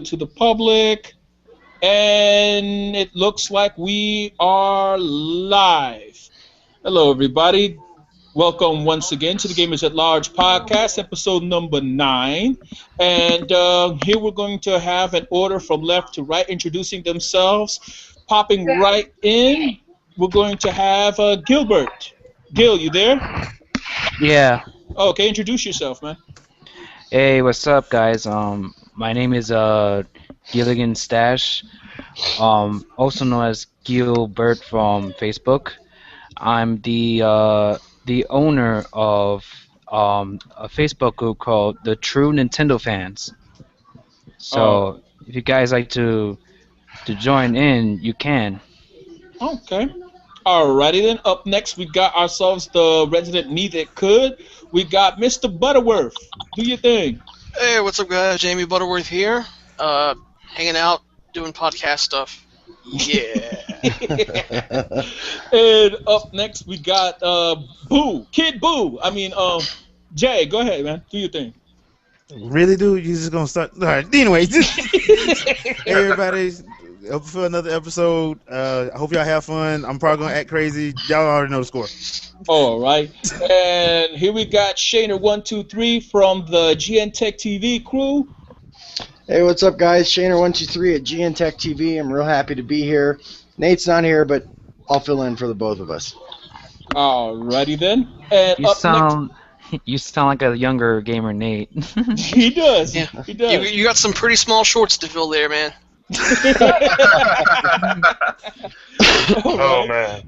To the public, and it looks like we are live. Hello, everybody. Welcome once again to the Gamers at Large podcast, episode number 9. And here we're going to have an order from left to right, introducing themselves. Popping right in, we're going to have Gilbert. Gil, you there? Yeah. Okay, introduce yourself, man. Hey, what's up, guys? My name is Gilligan Stash, also known as Gilbert from Facebook. I'm the owner of a Facebook group called the True Nintendo Fans. So if you guys like to join in, you can. Okay. Alrighty then. Up next, we got ourselves the resident me that could. We got Mr. Butterworth. Do your thing. Hey, what's up, guys? Jamie Butterworth here. Hanging out, doing podcast stuff. Yeah. And up next, we got Boo. Kid Boo. Jay, go ahead, man. Do your thing. Really, dude? You just gonna start? All right. Anyway, hey everybody, up for another episode. I hope y'all have fun. I'm probably gonna act crazy. Y'all already know the score. All right. And here we got Shaner123 from the GN Tech TV crew. Hey, what's up, guys? Shaner123 at GN Tech TV. I'm real happy to be here. Nate's not here, but I'll fill in for the both of us. Alrighty then. And You up sound like a younger gamer, Nate. next, he does. Yeah. He does. You got some pretty small shorts to fill there, man. Oh man.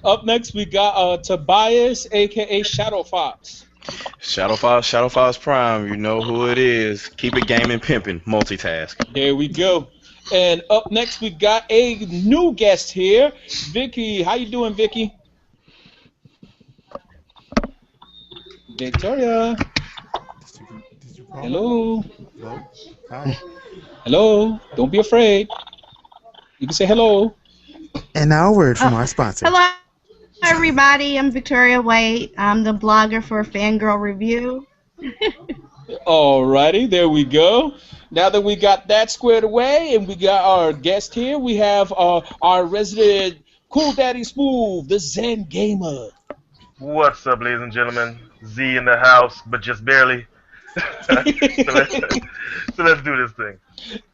Up next, we got Tobias, aka Shadow Fox. Shadow Fox Prime, you know who it is. Keep it gaming, pimping, multitask. There we go. And up next, we got a new guest here, Vicky. How you doing, Vicky? Victoria. Did you call? Hello. Hello. Hi. Hello. Don't be afraid. You can say hello. And now a word from our sponsor. Hello, everybody. I'm Victoria White. I'm the blogger for Fangirl Review. Alrighty, there we go. Now that we got that squared away and we got our guest here, we have our resident Cool Daddy Smooth, the Zen Gamer. What's up, ladies and gentlemen? Z in the house, but just barely. so let's do this thing.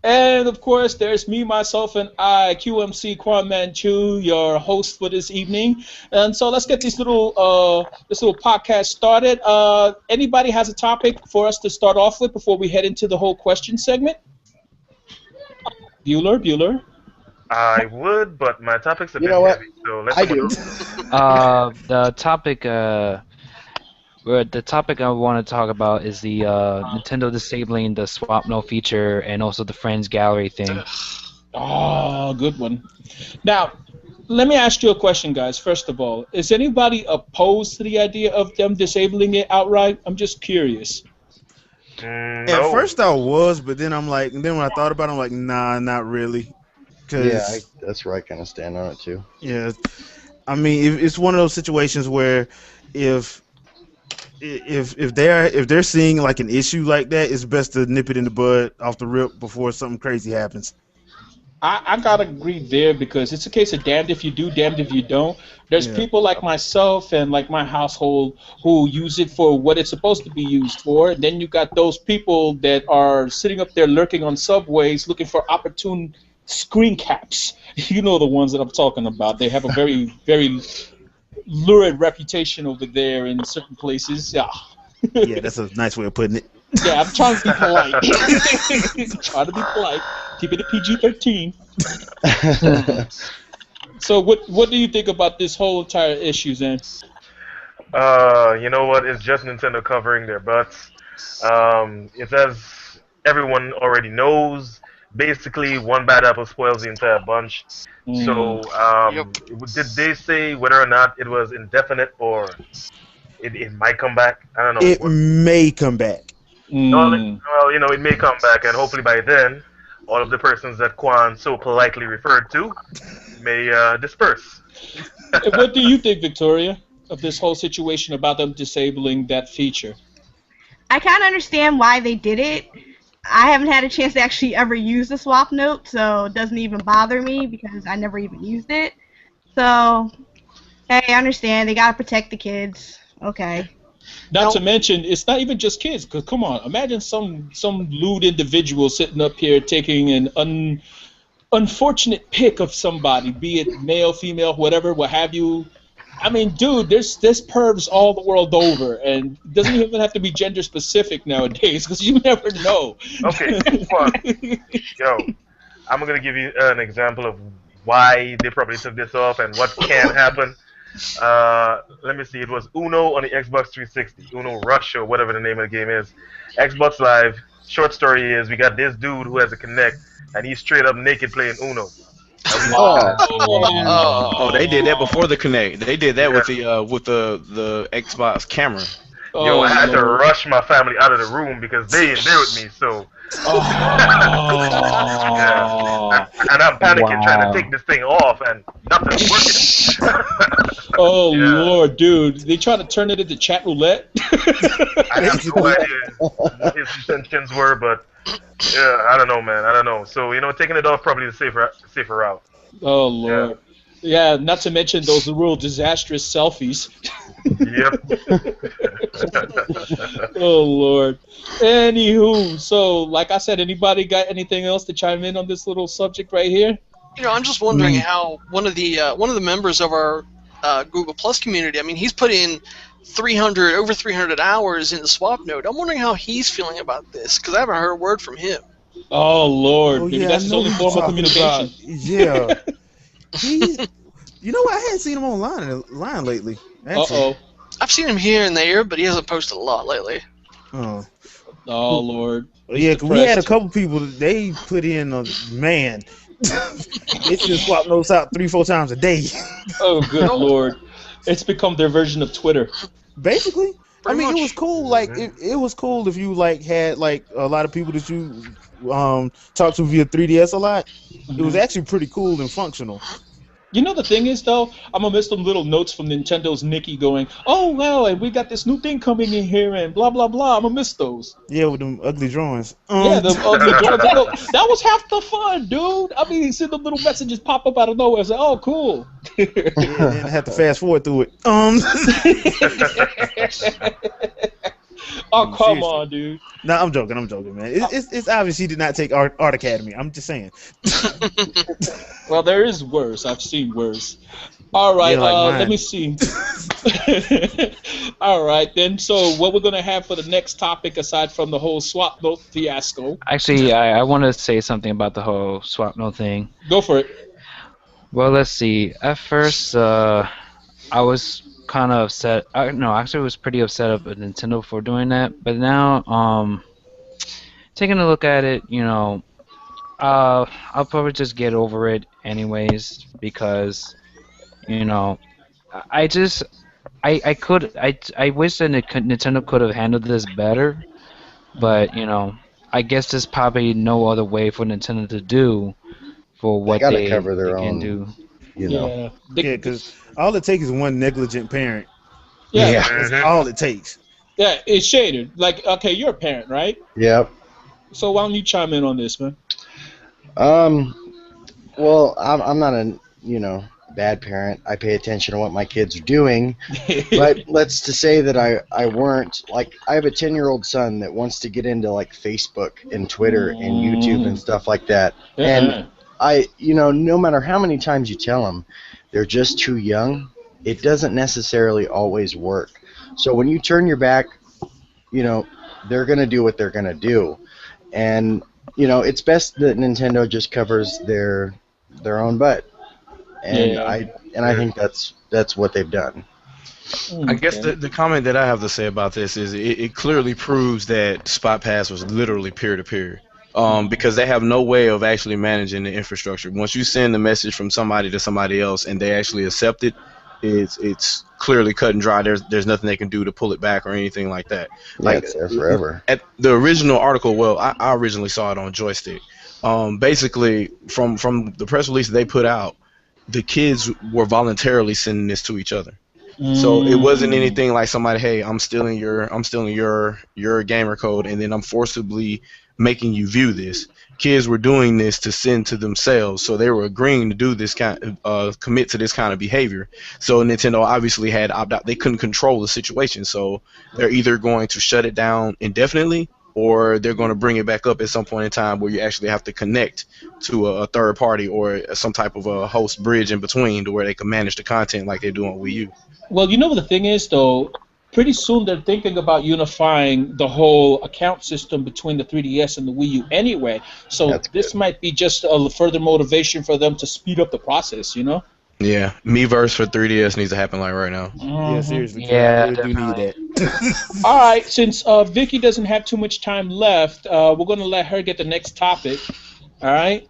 And of course, there's me, myself, and I, QMC Quan Manchu, your host for this evening. And so let's get this little podcast started. Anybody has a topic for us to start off with before we head into the whole question segment? Bueller. I would, but my topic's a bit know what? heavy, so let's I do. The topic I want to talk about is the Nintendo disabling the swap no feature and also the friends gallery thing. Oh, good one. Now, let me ask you a question, guys. First of all, is anybody opposed to the idea of them disabling it outright? I'm just curious. No. At first I was, but then I'm like, and then when I thought about it, I'm like, nah, not really. Yeah, that's where I kind of stand on it, too. Yeah, I mean, it's one of those situations where if they're seeing like an issue like that, it's best to nip it in the bud off the rip before something crazy happens. I gotta agree there because it's a case of damned if you do, damned if you don't. There's people like myself and like my household who use it for what it's supposed to be used for. And then you got those people that are sitting up there lurking on subways looking for opportune screen caps. You know the ones that I'm talking about. They have a very, very lurid reputation over there in certain places. Yeah. Yeah, that's a nice way of putting it. Yeah, I'm trying to be polite. Try to be polite. Keep it at PG-13. So what do you think about this whole entire issue, Zen? You know what? It's just Nintendo covering their butts. It's as everyone already knows. Basically, one bad apple spoils the entire bunch. So, did they say whether or not it was indefinite or it might come back? I don't know. It may come back. Well, it may come back, and hopefully by then, all of the persons that Quan so politely referred to may disperse. What do you think, Victoria, of this whole situation about them disabling that feature? I kind of understand why they did it. I haven't had a chance to actually ever use the swap note, so it doesn't even bother me because I never even used it. So, hey, I understand. They got to protect the kids. Okay. Not to mention, it's not even just kids. Cause come on, imagine some lewd individual sitting up here taking an unfortunate pic of somebody, be it male, female, whatever, what have you. I mean, dude, there's pervs all the world over, and it doesn't even have to be gender specific nowadays, because you never know. Okay, fuck. Yo, I'm gonna give you an example of why they probably took this off and what can happen. Let me see. It was Uno on the Xbox 360, Uno Rush or whatever the name of the game is. Xbox Live. Short story is we got this dude who has a Kinect, and he's straight up naked playing Uno. Oh, they did that before the Kinect. They did that with the Xbox camera. Yo, I had to rush my family out of the room because they in there with me. So, yeah. And I'm panicking trying to take this thing off, and nothing's working. Lord, dude, they try to turn it into chat roulette. I have no idea what his intentions were, but yeah, I don't know, man. I don't know. So taking it off probably the safer route. Oh Lord. Yeah, not to mention those real disastrous selfies. Yep. Oh Lord. Anywho, so like I said, anybody got anything else to chime in on this little subject right here? I'm just wondering how one of the members of our Google Plus community, I mean, he's put in over 300 hours in the swap node. I'm wondering how he's feeling about this because I haven't heard a word from him. Oh Lord, maybe that's his only form of communication. Yeah. You know what? I hadn't seen him online lately. Uh-oh. I've seen him here and there, but he hasn't posted a lot lately. Oh Lord. Yeah, cause we had a couple people that they put in man. They just swap notes out 3-4 times a day. Oh good Lord. It's become their version of Twitter. Basically. Pretty much. It was cool. Like it was cool if you had a lot of people that you talk to via 3DS a lot. It was actually pretty cool and functional. You know the thing is though, I'm gonna miss them little notes from Nintendo's Nikki going, oh well, and we got this new thing coming in here and blah blah blah. I'm gonna miss those. Yeah, with them ugly drawings. Yeah, the ugly drawings. That was half the fun, dude. I mean, you see the little messages pop up out of nowhere. It's like, oh, cool. Yeah, and I have to fast forward through it. Oh, come on, dude. No, I'm joking, man. It's obvious he did not take Art Academy. I'm just saying. Well, there is worse. I've seen worse. All right, let me see. All right, then. So what we're going to have for the next topic, aside from the whole swap note fiasco? Actually, I want to say something about the whole swap note thing. Go for it. Well, let's see. At first, I was kind of upset. No, actually, I was pretty upset at Nintendo for doing that. But now, taking a look at it, I'll probably just get over it anyways because, I wish that Nintendo could have handled this better. But I guess there's probably no other way for Nintendo to do for what they cover their can own, do. Yeah, because all it takes is one negligent parent. Yeah. That's all it takes. Yeah, it's shaded. Like, okay, you're a parent, right? Yep. So why don't you chime in on this, man? Well, I'm not a bad parent. I pay attention to what my kids are doing. But let's to say that I weren't I have a 10-year-old son that wants to get into Facebook and Twitter and YouTube and stuff like that. And no matter how many times you tell them they're just too young, it doesn't necessarily always work. So when you turn your back, they're going to do what they're going to do. And, it's best that Nintendo just covers their own butt. and Yeah. I think that's what they've done. I guess the comment that I have to say about this is it clearly proves that Spot Pass was literally peer-to-peer. Because they have no way of actually managing the infrastructure. Once you send the message from somebody to somebody else and they actually accept it, it's clearly cut and dry. There's nothing they can do to pull it back or anything like that. Yeah, it's there forever. At the original article, well, I originally saw it on Joystick. Basically, from the press release they put out, the kids were voluntarily sending this to each other. So it wasn't anything like somebody, hey, I'm stealing your gamer code, and then I'm forcibly making you view this. Kids were doing this to send to themselves, so they were agreeing to do this commit to this kind of behavior. So Nintendo obviously had opt out. They couldn't control the situation, so they're either going to shut it down indefinitely, or they're going to bring it back up at some point in time where you actually have to connect to a third party or some type of a host bridge in between to where they can manage the content like they do on Wii U. Well, you know what the thing is, though? Pretty soon they're thinking about unifying the whole account system between the 3DS and the Wii U anyway. So this might be just a further motivation for them to speed up the process, you know? Yeah, Miiverse for 3DS needs to happen like right now. Yeah, seriously. Yeah, I really do need that. All right, since Vicky doesn't have too much time left, we're going to let her get the next topic. All right?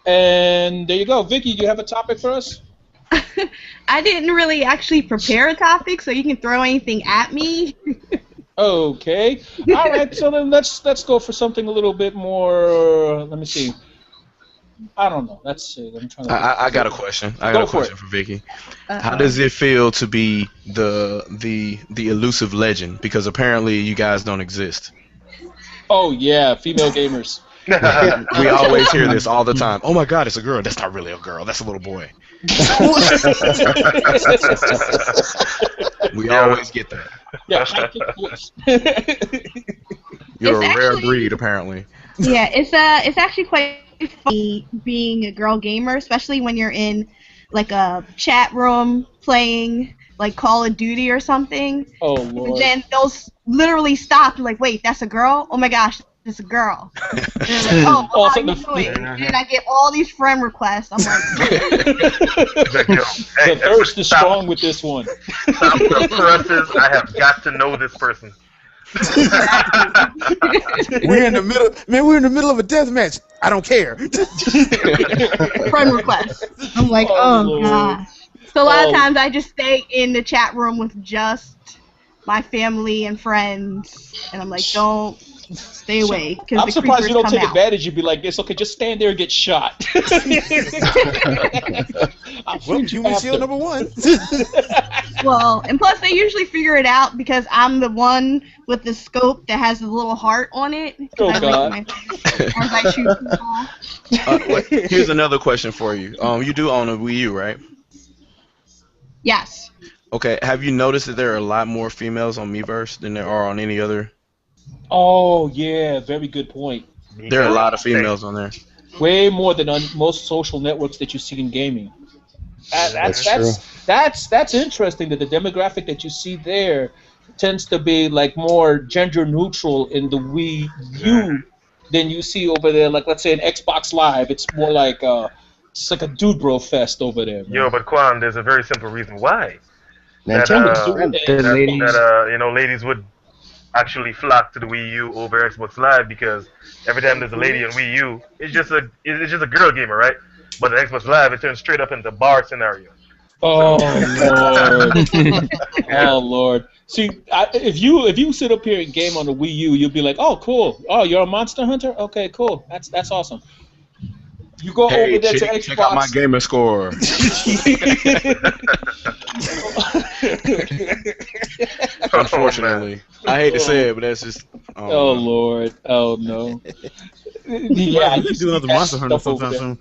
And there you go. Vicky, you have a topic for us? I didn't really actually prepare a topic, so you can throw anything at me. Okay. All right. So then let's go for something a little bit more. Let me see. I don't know. Let's see. I'm trying to. I got a question. I got a question for Vicky. How does it feel to be the elusive legend? Because apparently you guys don't exist. Oh yeah, female gamers. We always hear this all the time. Oh my God, it's a girl. That's not really a girl. That's a little boy. We always get that. Yeah, I get voice. You're It's a rare actually- breed, apparently. Yeah, it's actually quite funny being a girl gamer, especially when you're in like a chat room playing like Call of Duty or something. Oh And lord. then they'll literally stop and like, wait, that's a girl? Oh my gosh, it's a girl. And they're like, oh, well, how you doing? And I get all these friend requests. I'm like, The thirst is strong with this one. Stop the presses. I have got to know this person. We're in the middle, man. We're in the middle of a death match. I don't care. friend requests. I'm like, Oh, oh Lord. gosh. So a lot of Oh. times I just stay in the chat room with just my family and friends, and I'm like, don't stay away because I'm the surprised creepers you don't come take out. advantage. You'd be like, it's okay, just stand there and get shot. I'll Well, shoot you human shield after. number one. Well, and plus they usually figure it out because I'm the one with the scope that has a little heart on it. 'cause Oh, I God. like my face as I shoot people. Wait, here's another question for you. You do own a Wii U, right? Yes. Okay. Have you noticed that there are a lot more females on Miiverse than there are on any other? Oh yeah, very good point. There are a lot of females on there. Way more than on most social networks that you see in gaming. That's interesting that the demographic that you see there tends to be like more gender neutral in the Wii U than you see over there. Like let's say in Xbox Live, it's more like it's like a dude bro fest over there. Man. Yo, but Quan, there's a very simple reason why. Nintendo's uh, friend. The ladies. Ladies would actually flock to the Wii U over Xbox Live because every time there's a lady on Wii U, it's just a girl gamer, right? But the Xbox Live, it turns straight up into bar scenario. Oh lord! Oh lord! See, if you sit up here and game on the Wii U, you'll be like, oh cool. Oh, you're a Monster Hunter? Okay, cool. That's awesome. You go over there to Xbox. check out my gamer score. Unfortunately, I hate to say it, but that's just. Oh lord! Oh no! Yeah, you do another Monster Hunter sometime soon.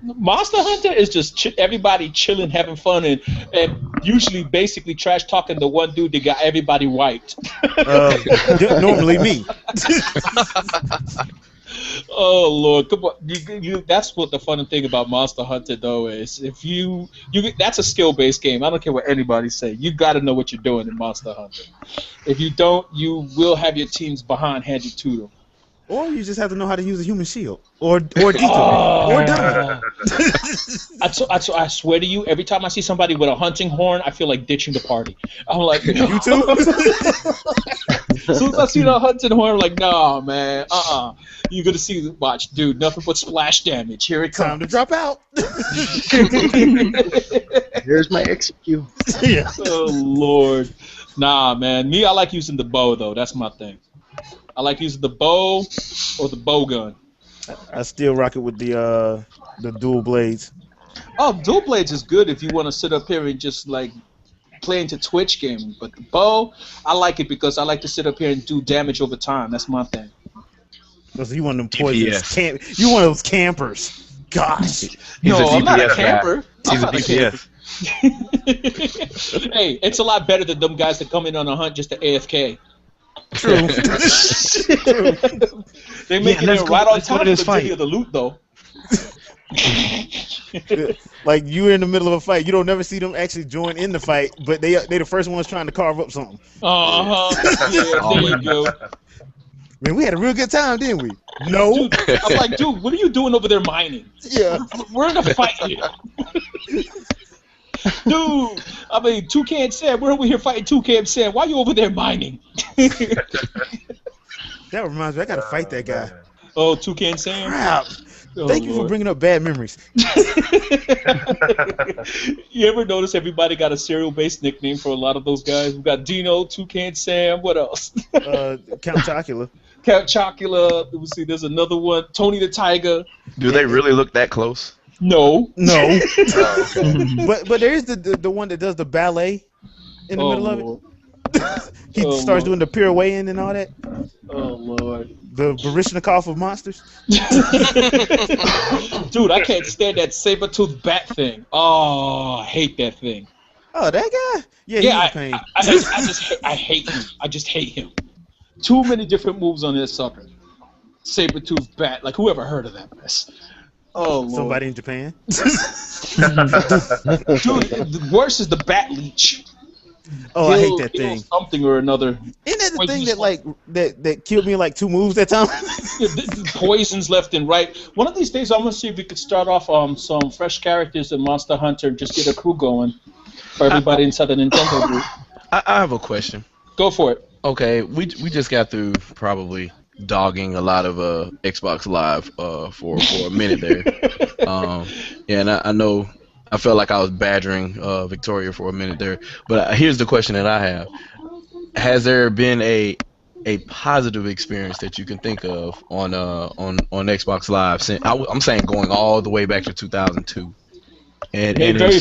Monster Hunter is just everybody chilling, having fun, and usually basically trash talking the one dude that got everybody wiped. Normally me. Oh lord, come on! That's what the fun thing about Monster Hunter though is. If you that's a skill-based game. I don't care what anybody say. You got to know what you're doing in Monster Hunter. If you don't, you will have your teams behind handed to them. Or you just have to know how to use a human shield, or decoy, or dummy. I swear to you, every time I see somebody with a hunting horn, I feel like ditching the party. I'm like, no. You too? As soon as I see the hunting horn, I'm like, nah, man, You're gonna see, watch, dude, nothing but splash damage. Here it Time comes. to drop out. Here's my execute. Yeah. Oh Lord, nah, man. Me, I like using the bow though. That's my thing. I like using the bow or the bow gun. I still rock it with the dual blades. Oh, dual blades is good if you want to sit up here and just like play into Twitch gaming. But the bow, I like it because I like to sit up here and do damage over time. That's my thing. So you one of them poisons. You one of those campers. Gosh. No, I'm not a DPS guy. camper. I'm He's a not a camper. DPS. Hey, it's a lot better than them guys that come in on a hunt just to AFK. True. They make it let's in go- right on let's go top to of this the fight. of the loot, though. Like you in the middle of a fight, you don't never see them actually join in the fight, but they the first ones trying to carve up something. Yeah, there you go. Man, we had a real good time, didn't we? No. Dude, I'm like, dude, what are you doing over there mining? Yeah. We're in a fight here. Dude, I mean, Toucan Sam, we're over here fighting Toucan Sam. Why are you over there mining? That reminds me, I gotta fight that guy. Oh, Toucan Sam? Crap. Oh, Thank you for Lord. bringing up bad memories. You ever notice everybody got a serial-based nickname for a lot of those guys? We got Dino, Toucan Sam, what else? Count Chocula. Count Chocula. Let me see, there's another one. Tony the Tiger. Do they really look that close? No. No. Oh, okay. But there is the one that does the ballet in the middle of it. Lord. He Oh, starts Lord. doing the pirouette and all that. Oh, Lord. The Barishnikov of monsters. Dude, I can't stand that saber-toothed bat thing. Oh, I hate that thing. Oh, that guy? Yeah, he's Yeah, a pain. I hate him. I just hate him. Too many different moves on this sucker. Saber-toothed bat. Like, who ever heard of that mess? Oh, Lord. Somebody in Japan. Dude, the worst is the bat leech. Oh, I hate He'll- that he'll thing. Something or another. Isn't that the Wait, thing you that just- like that killed me in like 2 moves that time? Poisons left and right. One of these days, I'm gonna see if we could start off some fresh characters in Monster Hunter and just get a crew going for everybody inside the Nintendo group. I have a question. Go for it. Okay, we just got through probably dogging a lot of Xbox Live for a minute there. Yeah, and I know I felt like I was badgering Victoria for a minute there. But here's the question that I have: has there been a positive experience that you can think of on Xbox Live? Since I'm saying going all the way back to 2002, and if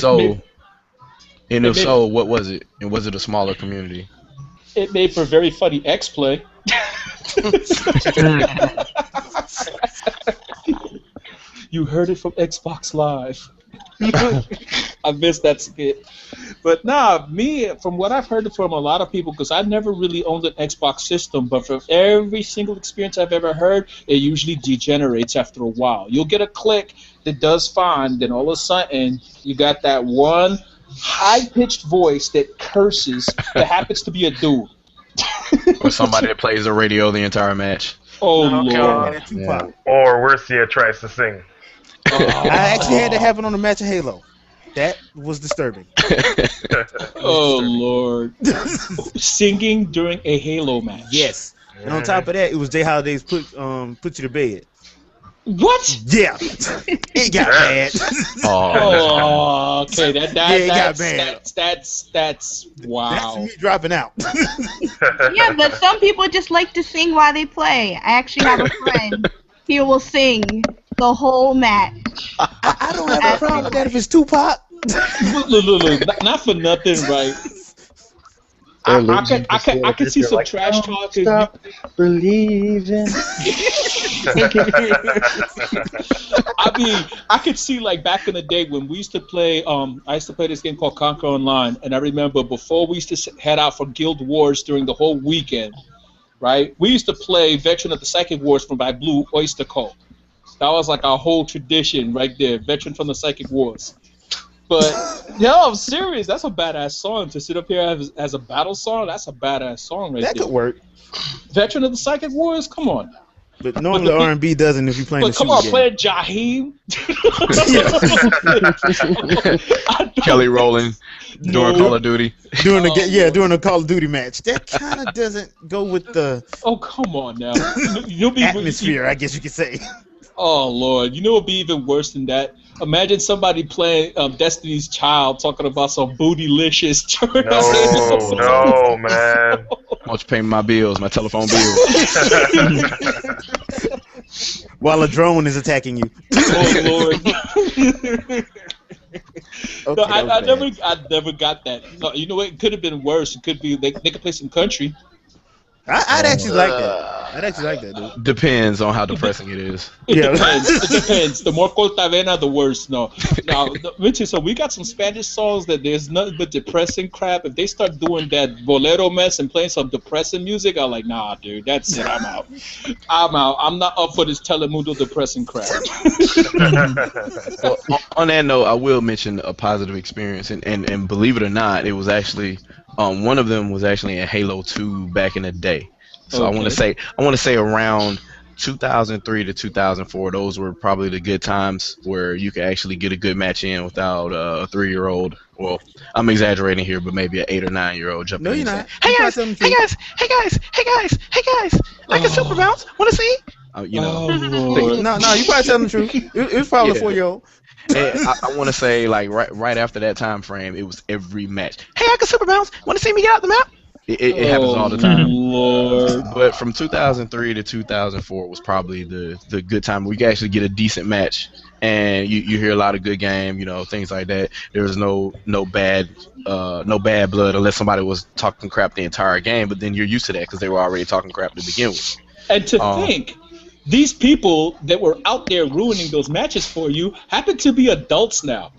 so, what was it? And was it a smaller community? It made for very funny X-Play. You heard it from Xbox Live. I missed that skit. But nah, from what I've heard from a lot of people, because I never really owned an Xbox system, but from every single experience I've ever heard, it usually degenerates after a while. You'll get a click that does fine, then all of a sudden, you got that one high-pitched voice that curses that happens to be a dude. Or somebody that plays the radio the entire match? Oh, Okay. Lord. Tupac. Or worse yet, tries to sing. I actually had that happen on a match of Halo. That was disturbing. Oh, Lord. Singing during a Halo match. Yes. And on top of that, it was Jay Holiday's put you to bed. What? Yeah. It got bad. Oh, okay. Yeah, it got That's wow. That's me dropping out. Yeah, but some people just like to sing while they play. I actually have a friend. He will sing the whole match. I don't have a problem with that if it's Tupac. Look, not for nothing, right? I could see some trash talk. Stop believing. I mean, I could see like back in the day when we used to play. I used to play this game called Conquer Online, and I remember before we used to head out for Guild Wars during the whole weekend, right? We used to play Veteran of the Psychic Wars from by Blue Oyster Cult. That was like our whole tradition right there, Veteran from the Psychic Wars. But no, I'm serious. That's a badass song to sit up here as a battle song. That's a badass song right That there. could work. Veteran of the Psychic Wars. Come on. But normally R&B doesn't if you're playing But the come on, shooting playing Jaheim. Kelly Rowland during Call of Duty. during a Call of Duty match. That kind of doesn't go with the Oh, come on now. You'll be atmosphere, I guess you could say. Oh Lord, you know what'd be even worse than that? Imagine somebody playing Destiny's Child talking about some bootylicious. No, man. Why don't you pay my bills, my telephone bills? While a drone is attacking you. Oh Lord. Okay, No, I never got that. No, you know what? It could have been worse. It could be they could play some country. I'd actually like that. I'd actually like that, dude. Depends on how depressing it is. It depends. It depends. The more Cortavena, the worse. No. Now, Richie, so we got some Spanish songs that there's nothing but depressing crap. If they start doing that bolero mess and playing some depressing music, I'm like, nah, dude, that's it. I'm out. I'm out. I'm not up for this Telemundo depressing crap. Well, on that note, I will mention a positive experience, and believe it or not, it was actually one of them was actually in Halo 2 back in the day. So Okay. I want to say around 2003 to 2004. Those were probably the good times where you could actually get a good match in without a 3-year-old. Well, I'm exaggerating here, but maybe an 8 or 9-year-old jumping No, in. you're and not. saying, You probably hey guys, like a super bounce. Want to see? You know. Oh, Lord. No, you probably telling the truth. It was probably a 4-year-old. And I want to say, like, right after that time frame, it was every match. Hey, I can super bounce. Want to see me get out the map? It happens all the time. Lord. But from 2003 to 2004 was probably the good time where you could actually get a decent match, and you hear a lot of good game, you know, things like that. There was no bad blood unless somebody was talking crap the entire game. But then you're used to that because they were already talking crap to begin with. And to think, these people that were out there ruining those matches for you happen to be adults now.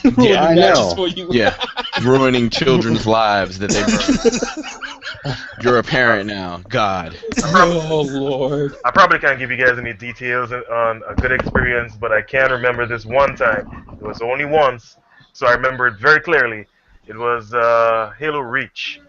Ruining I matches know. for you. Yeah, ruining children's lives that they burned. You're a parent now. God. Oh Lord. I probably can't give you guys any details on a good experience, but I can remember this one time. It was only once, so I remember it very clearly. It was Halo Reach,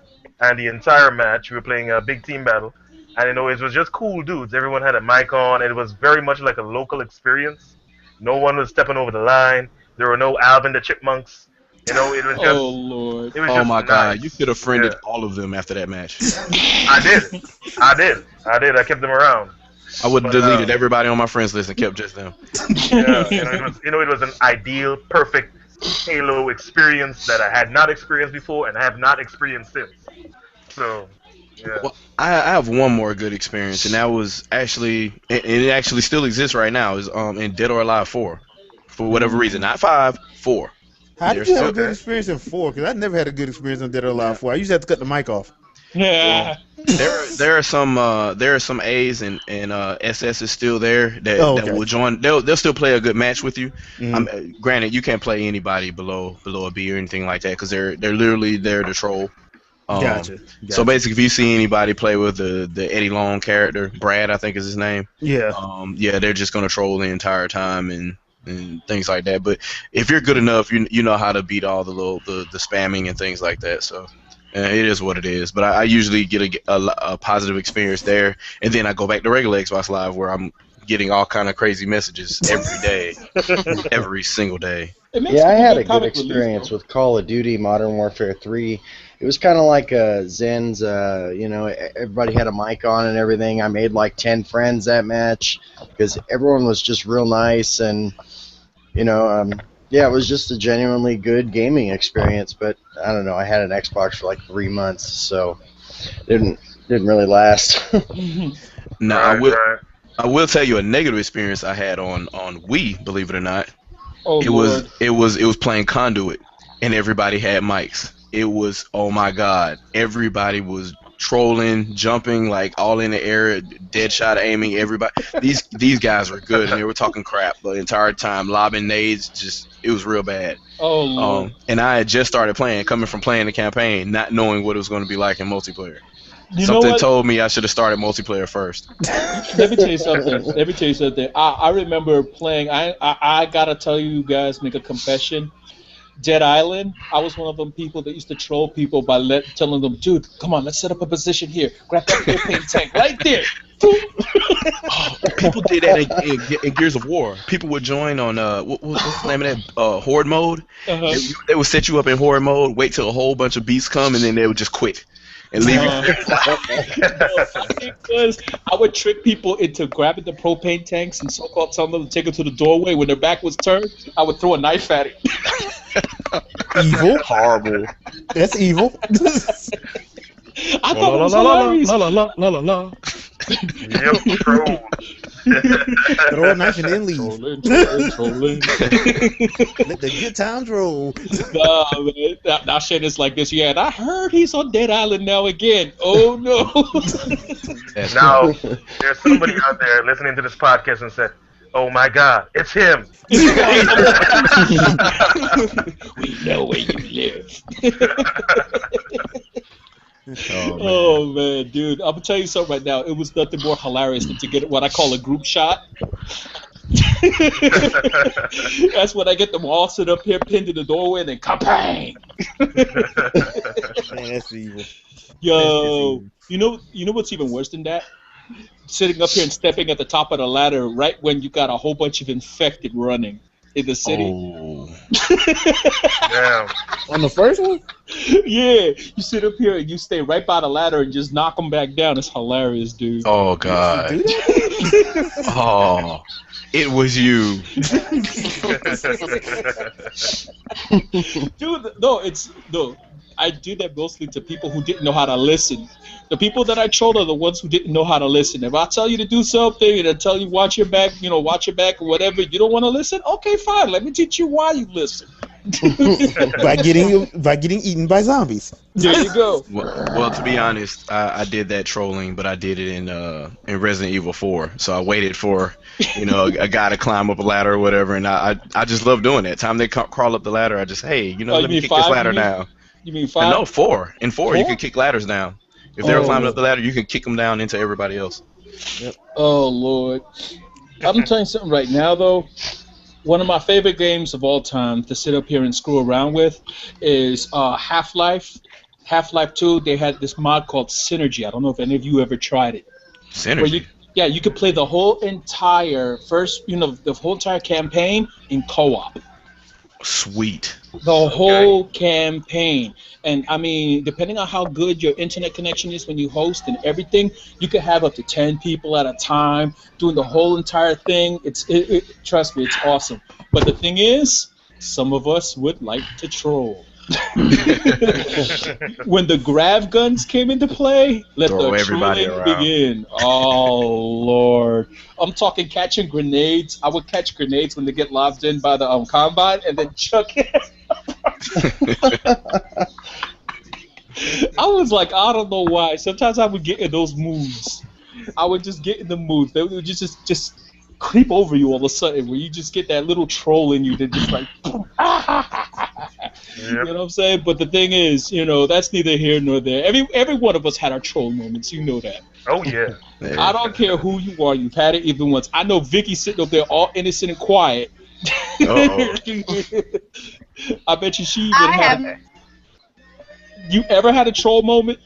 and the entire match we were playing a big team battle, and you know it was just cool dudes. Everyone had a mic on, and it was very much like a local experience. No one was stepping over the line. There were no Alvin the Chipmunks. You know, it was just. Oh Lord. It was Oh just my God, nice. you could have friended Yeah. all of them after that match. I did. I kept them around. I would have But, deleted everybody on my friends list and kept just them. Yeah, it was an ideal, perfect Halo experience that I had not experienced before and have not experienced since. So, yeah. Well, I have one more good experience, and that was actually, and it actually still exists right now, is in Dead or Alive 4. For whatever reason, not 5, 4. How did There's you have a still- good experience in 4? Because I never had a good experience on Dead or Alive 4. I used to have to cut the mic off. Yeah. There are some A's and SS is still there that, Oh, okay. that will join. They'll still play a good match with you. Mhm. Granted, you can't play anybody below a B or anything like that because they're literally there to troll. Gotcha. So basically, if you see anybody play with the Eddie Long character, Brad, I think is his name. Yeah. They're just gonna troll the entire time and things like that. But if you're good enough, you know how to beat all the spamming and things like that. So it is what it is. But I usually get a positive experience there, and then I go back to regular Xbox Live where I'm getting all kind of crazy messages every day, every single day. It makes Yeah, I for had a good comic relief, experience though. with Call of Duty Modern Warfare 3. It was kind of like Zen's, everybody had a mic on and everything. I made like 10 friends that match because everyone was just real nice and, it was just a genuinely good gaming experience. But I don't know, I had an Xbox for like 3 months, so didn't really last. Now Right. I will tell you a negative experience I had on Wii, believe it or not. Oh It Lord. was playing Conduit, and everybody had mics. It was, oh my God, everybody was trolling, jumping like all in the air, dead shot aiming. Everybody, these guys were good, and they were talking crap the entire time, lobbing nades. Just it was real bad. Oh Lord. And I had just started playing, coming from playing the campaign, not knowing what it was going to be like in multiplayer. You know Something what? told me I should have started multiplayer first. Let me tell you something. I remember playing. I gotta tell you guys, make a confession. Dead Island, I was one of them people that used to troll people by telling them, dude, come on, let's set up a position here. Grab that propane tank right there. Oh, people did that in Gears of War. People would join on what's the name of that horde mode. Uh-huh. They would set you up in horde mode, wait till a whole bunch of beasts come, and then they would just quit and leave you. Because I would trick people into grabbing the propane tanks and so-called telling them to take it to the doorway. When their back was turned, I would throw a knife at it. Evil. Horrible. That's evil. I thought it was hilarious. Yep, trolls. Throw a knife and then leave. Trolling. Let the good times roll. Nah, man. Now shit is like this. Yeah, and I heard he's on Dead Island now again. Oh no. Now, there's somebody out there listening to this podcast and said, "Oh my God, it's him." We know where you live. Oh, Oh man, dude! I'm gonna tell you something right now. It was nothing more hilarious than to get what I call a group shot. That's when I get them all sit up here, pinned in the doorway, and then kapang! Man, that's evil. Yo, you know what's even worse than that? Sitting up here and stepping at the top of the ladder right when you got a whole bunch of infected running in the city. Oh. Damn. On the first one? Yeah, you sit up here and you stay right by the ladder and just knock them back down. It's hilarious, dude. Oh God. Do that? Oh, it was you. Dude, no. I do that mostly to people who didn't know how to listen. The people that I trolled are the ones who didn't know how to listen. If I tell you to do something and I tell you watch your back or whatever, you don't want to listen? Okay, fine. Let me teach you why you listen. by getting eaten by zombies. There you go. Well, to be honest, I did that trolling, but I did it in Resident Evil 4. So I waited for, a guy to climb up a ladder or whatever, and I just love doing that. Time they crawl up the ladder, I just, hey, let me kick this ladder down. You mean 5? No, 4. In 4, you can kick ladders down. If they're climbing up the ladder, you can kick them down into everybody else. Yep. Oh, Lord. I'm telling you something right now, though. One of my favorite games of all time to sit up here and screw around with is Half-Life. Half-Life 2, they had this mod called Synergy. I don't know if any of you ever tried it. Synergy? You could play the whole entire the whole entire campaign in co-op. Sweet. The whole campaign. And I mean, depending on how good your internet connection is when you host and everything, you could have up to 10 people at a time doing the whole entire thing. Trust me, it's awesome. But the thing is, some of us would like to troll. When the grav guns came into play, let Throw the everybody trolling around. begin. Oh Lord! I'm talking catching grenades. I would catch grenades when they get lobbed in by the combine, and then chuck it. I was like, I don't know why. Sometimes I would get in those moods. I would just get in the mood. They would just creep over you all of a sudden, where you just get that little troll in you that just like. You know what I'm saying? But the thing is, that's neither here nor there. Every one of us had our troll moments. You know that. Oh yeah. I don't care who you are. You've had it even once. I know Vicky sitting up there all innocent and quiet. Uh-oh. I bet you she even had. You ever had a troll moment?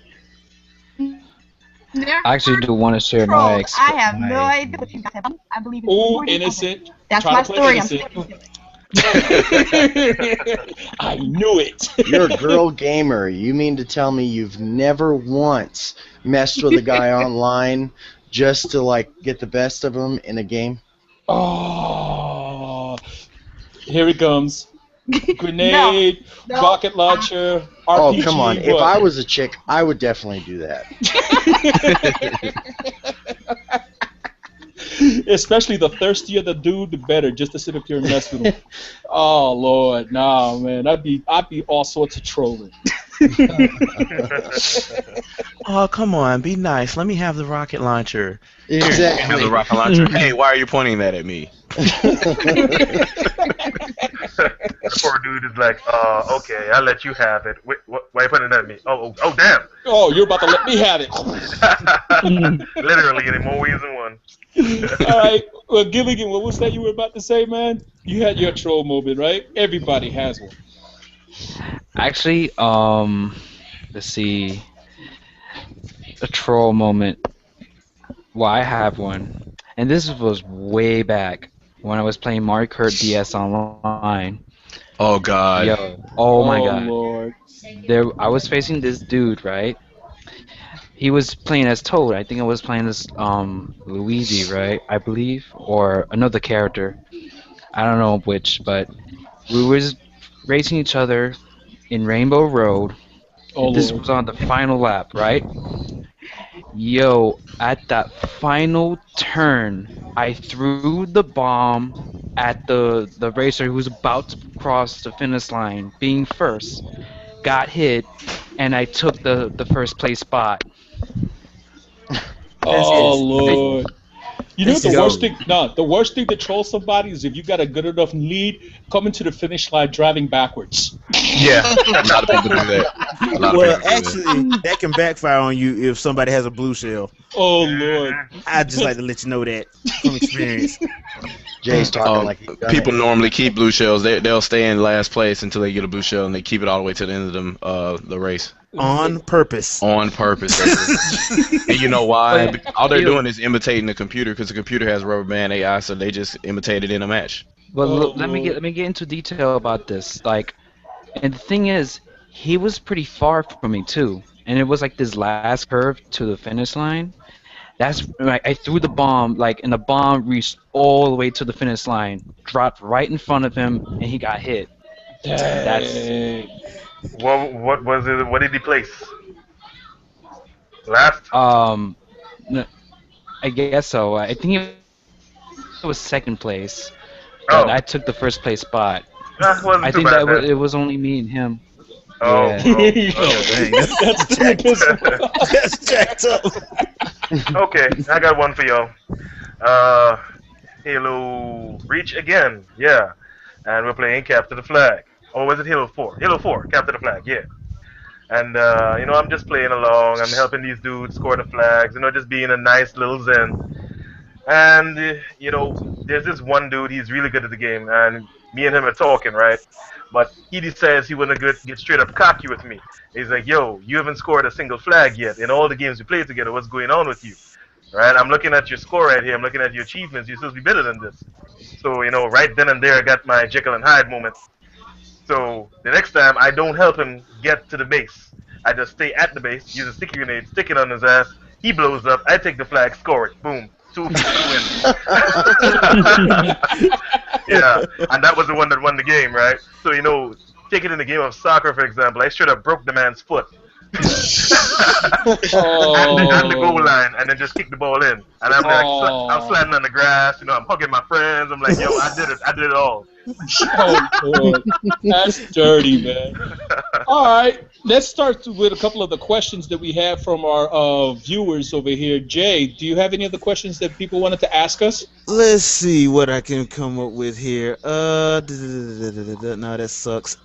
Never I actually do want to share trolled. my I have no idea what you guys have. I believe it's Oh, 40 innocent. That's Try my to play story. I'm innocent. sticking to it. I knew it. You're a girl gamer. You mean to tell me you've never once messed with a guy online just to get the best of him in a game? Oh, here it comes. Grenade, No. rocket launcher, RPG. Oh, come on. If what? I was a chick, I would definitely do that. Especially the thirstier the dude, the better, just to sit up here and mess with him. Oh Lord, nah, man, I'd be all sorts of trolling. Oh, come on, be nice. Let me have the rocket launcher. Have Exactly. the rocket launcher. Hey, why are you pointing that at me? The poor dude is like, okay, I'll let you have it. Wait, why are you putting it at me? Oh, damn. Oh, you're about to let me have it. Literally, in more ways than one. All right, well, Gilligan, what was that you were about to say, man? You had your troll moment, right? Everybody has one. Actually, let's see, a troll moment. Well, I have one, and this was way back when I was playing Mario Kart DS Online. Oh God. Yo, oh my Oh God, Lord. I was facing this dude, right? He was playing as Toad. I think I was playing as Luigi, right? I believe, or another character. I don't know which, but we was racing each other in Rainbow Road. Oh This Lord. was on the final lap, right? Yo, at that final turn, I threw the bomb at the racer who was about to cross the finish line, being first, got hit, and I took the first place spot. That's Oh it's Lord. You know That's the just worst gold. thing? No, the worst thing to troll somebody is if you got a good enough lead, coming to the finish line driving backwards. Yeah. A lot of people do that. A lot of Well, people do that. actually, that can backfire on you if somebody has a blue shell. Oh Lord. I'd just like to let you know that from experience. Jay's talking like he's done People it. normally keep blue shells. They'll stay in last place until they get a blue shell, and they keep it all the way to the end of them the race On purpose. on purpose. And you know why? All they're doing is imitating the computer because the computer has rubber band AI, so they just imitate it in a match. Well, Oh, let me get into detail about this. Like, and the thing is, he was pretty far from me too, and it was like this last curve to the finish line. That's like I threw the bomb, like, and the bomb reached all the way to the finish line, dropped right in front of him, and he got hit. That's Dang. What was it? What did he place? Last? n- I guess so. I think it was second place, Oh, but I took the first place spot. that wasn't I too think bad that then. it was only me and him. Oh, Yeah. oh, Dang, That's the that's jacked up. okay, I got one for y'all. Uh, Halo Reach again, yeah. And we're playing Capture the Flag. Or was it Halo 4? Halo 4, Capture the Flag, yeah. And, I'm just playing along. I'm helping these dudes score the flags, just being a nice little zen. And, there's this one dude, he's really good at the game, and me and him are talking, right? But he decides he want to get straight up cocky with me. He's like, yo, you haven't scored a single flag yet in all the games we played together. What's going on with you? Right? I'm looking at your score right here. I'm looking at your achievements. You're supposed to be better than this. So, right then and there, I got my Jekyll and Hyde moment. So, the next time, I don't help him get to the base. I just stay at the base, use a sticky grenade, stick it on his ass. He blows up. I take the flag, score it. Boom. 2-2 win. Yeah, and that was the one that won the game, right? So, take it in the game of soccer, for example. I straight up broke the man's foot. At the goal line, and then just kick the ball in. And I'm like, I'm sliding on the grass, I'm hugging my friends. I'm like, yo, I did it all. Oh, Lord. That's dirty, man. All right, let's start with a couple of the questions that we have from our viewers over here. Jay, do you have any other questions that people wanted to ask us? Let's see what I can come up with here. No, that sucks.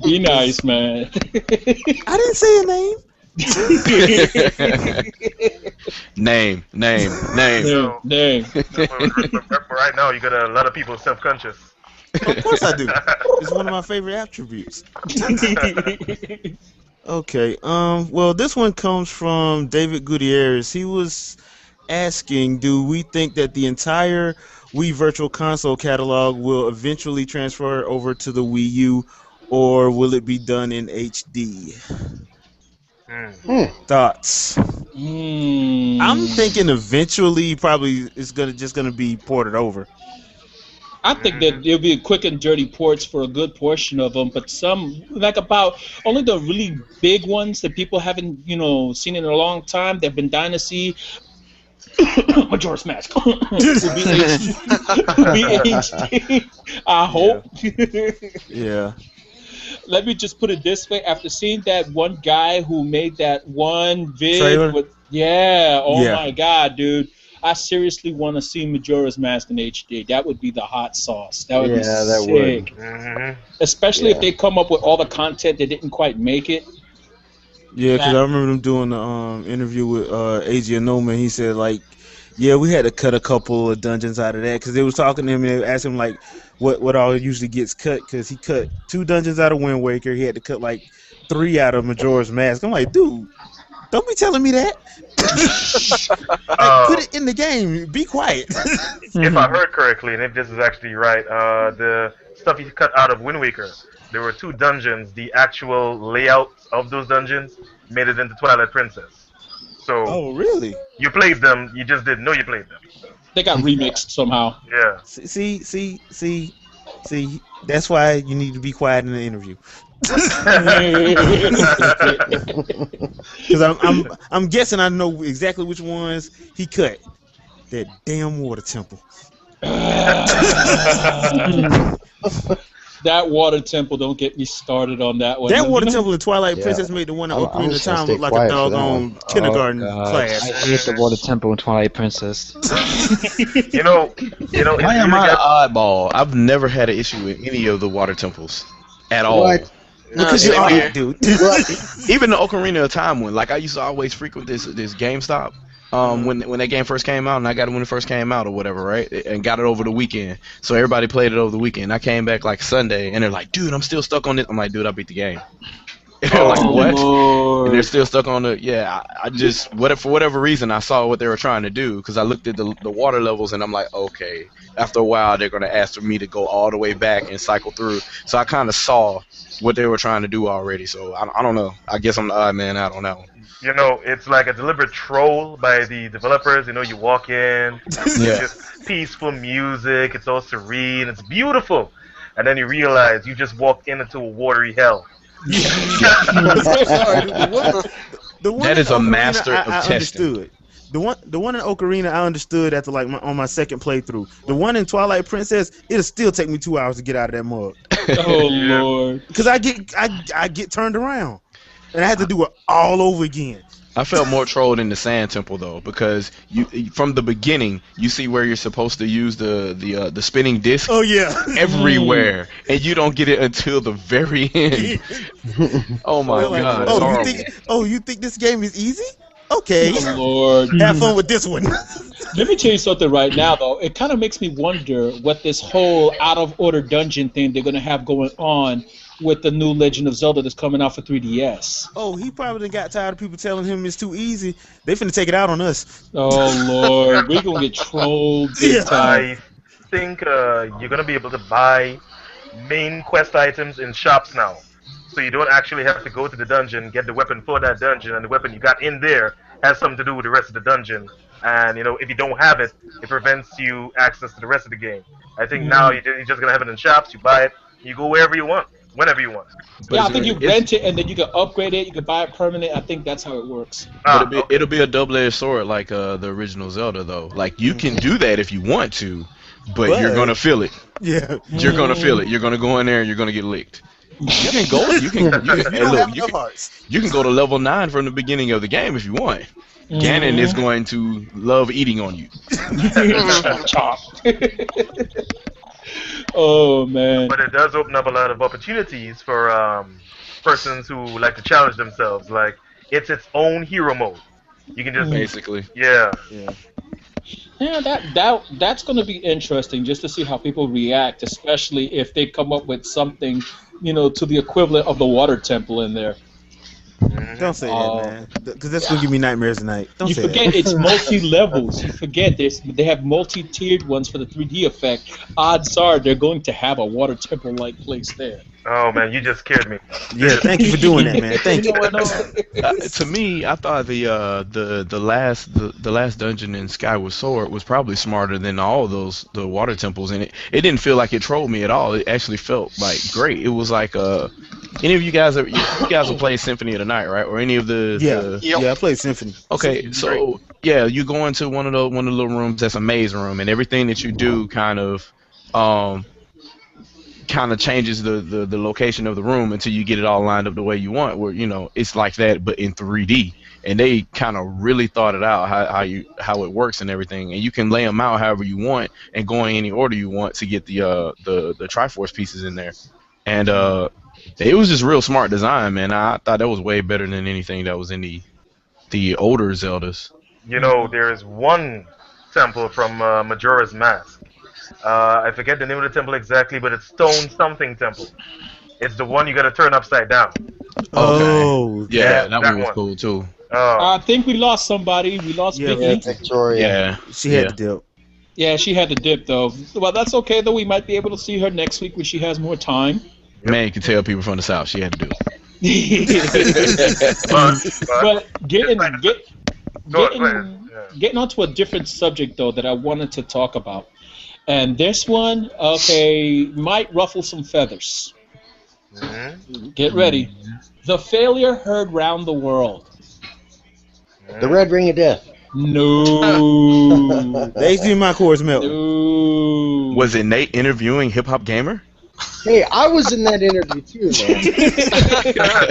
Be nice, man. I didn't say a name. Name. Name. But right now, you got a lot of people self-conscious. Of course I do. It's one of my favorite attributes. Okay. Well, this one comes from David Gutierrez. He was asking, do we think that the entire Wii Virtual Console catalog will eventually transfer over to the Wii U, or will it be done in HD? Thoughts? I'm thinking eventually, probably it's gonna be ported over. I think that there'll be quick and dirty ports for a good portion of them, but some, like about only the really big ones that people haven't, seen in a long time, they've been dying to see. Majora's Mask will be HD. I hope. Yeah. Let me just put it this way: after seeing that one guy who made that one vid, Trailer? oh Yeah. my god, dude. I seriously want to see Majora's Mask in HD. That would be the hot sauce. That would be that sick. would. Especially if they come up with all the content that didn't quite make it. Yeah, because I remember them doing the interview with Eiji Onoma. He said, like, yeah, we had to cut a couple of dungeons out of that because they was talking to him and they asked him, like, what all usually gets cut, because he cut 2 dungeons out of Wind Waker. He had to cut like 3 out of Majora's Mask. I'm like, dude, don't be telling me that. Like, put it in the game. Be quiet. If I heard correctly, and if this is actually right, the stuff he cut out of Wind Waker, there were 2 dungeons. The actual layout of those dungeons made it into Twilight Princess. So Oh, really? you played them, you just didn't know you played them. They got remixed somehow. Yeah. See. That's why you need to be quiet in the interview. Because I'm guessing I know exactly which ones he cut. That damn water temple. That water temple, don't get me started on that one. That water You know- temple in Twilight Yeah. Princess made the one that I'm Ocarina of just gonna Time stay look like a quiet for that doggone one. kindergarten Oh, God. class. I hate the Water Temple in Twilight Princess. You know, Why am I an oddball? I've never had an issue with any of the water temples at all. What? Because same you are, here. dude. Even the Ocarina of Time one, like I used to always frequent this GameStop. When that game first came out, and I got it when it first came out or whatever, right? And got it over the weekend. So everybody played it over the weekend. I came back like Sunday, and they're like, "Dude, I'm still stuck on it." I'm like, "Dude, I beat the game." And they're like, "What?" And they're still stuck on the. Yeah, I just for whatever reason I saw what they were trying to do, because I looked at the water levels and I'm like, okay. After a while, they're gonna ask for me to go all the way back and cycle through. So I kind of saw what they were trying to do already. So I don't know. I guess I'm the odd man out on that one. You know, it's like a deliberate troll by the developers. You know, you walk in, it's just peaceful music, it's all serene, it's beautiful. And then you realize you just walked into a watery hell. The one That in is a Ocarina, master of I testing. understood. The one in Ocarina I understood after like on my second playthrough. The one in Twilight Princess, it'll still take me 2 hours to get out of that mug. Oh Lord. Because I get turned around. And I had to do it all over again. I felt more trolled in the Sand Temple though, because you from the beginning you see where you're supposed to use the spinning disc Oh yeah. everywhere, and you don't get it until the very end. Oh my Like, god! it's horrible. you think this game is easy? Okay. Oh Lord. Have fun with this one. Let me tell you something right now, though. It kind of makes me wonder what this whole out of order dungeon thing they're gonna have going on with the new Legend of Zelda that's coming out for 3DS. Oh, he probably done got tired of people telling him it's too easy. They finna take it out on us. Oh Lord, we're gonna get trolled big time. I think you're gonna be able to buy main quest items in shops now, so you don't actually have to go to the dungeon, get the weapon for that dungeon, and the weapon you got in there has something to do with the rest of the dungeon. And you know, if you don't have it, it prevents you access to the rest of the game. I think now you're just gonna have it in shops. You buy it, you go wherever you want, whenever you want. Yeah, I think you rent it and then you can upgrade it. You can buy it permanent. I think that's how it works. But it'll be a double-edged sword like the original Zelda though. Like you can do that if you want to, but you're gonna feel it. Yeah. You're gonna feel it. You're gonna go in there and you're gonna get licked. You can go. You can. Hey, look, you can go to level 9 from the beginning of the game if you want. Ganon is going to love eating on you. Chop. Oh man. But it does open up a lot of opportunities for persons who like to challenge themselves. Like it's its own hero mode. You can just Basically. yeah. Yeah, that's going to be interesting just to see how people react, especially if they come up with something, you know, to the equivalent of the water temple in there. Don't say that, man. Because that's gonna give me nightmares tonight. Don't You say forget that. it's multi-levels. You forget this. They have multi-tiered ones for the 3D effect. Odds are they're going to have a water temple-like place there. Oh man, you just scared me. Yeah, thank you for doing that, man. Thank you. To me, I thought the last dungeon in Skyward Sword was probably smarter than all of the water temples, and it didn't feel like it trolled me at all. It actually felt like great. It was like any of you guys will play Symphony of the Night, right? Or any of the Yeah, I played Symphony. Okay, so yeah, you go into one of the little rooms that's a maze room, and everything that you do kind of changes the location of the room until you get it all lined up the way you want. Where it's like that, but in 3D, and they kind of really thought it out how it works and everything, and you can lay them out however you want and go in any order you want to get the Triforce pieces in there, and it was just real smart design, man. I thought that was way better than anything that was in the older Zeldas. You know, there is one temple from Majora's Mask I forget the name of the temple exactly, but it's Stone Something Temple. It's the one you gotta turn upside down. Oh, Yeah, that that one was one. cool too. Oh, I think we lost somebody. We lost Yeah, Vicky. Victoria. Yeah. she had to dip. Yeah, she had to dip though. Well, that's okay though. We might be able to see her next week when she has more time. Man, you can tell people from the South. She had to do it. but But getting Go ahead, yeah. getting onto a different subject though that I wanted to talk about, and this one, okay, might ruffle some feathers. Mhm. Get ready. The failure heard round the world. The Red Ring of Death. No. The HDMI course melted. No. Was it Nate interviewing Hip Hop Gamer? Hey, I was in that interview too, man.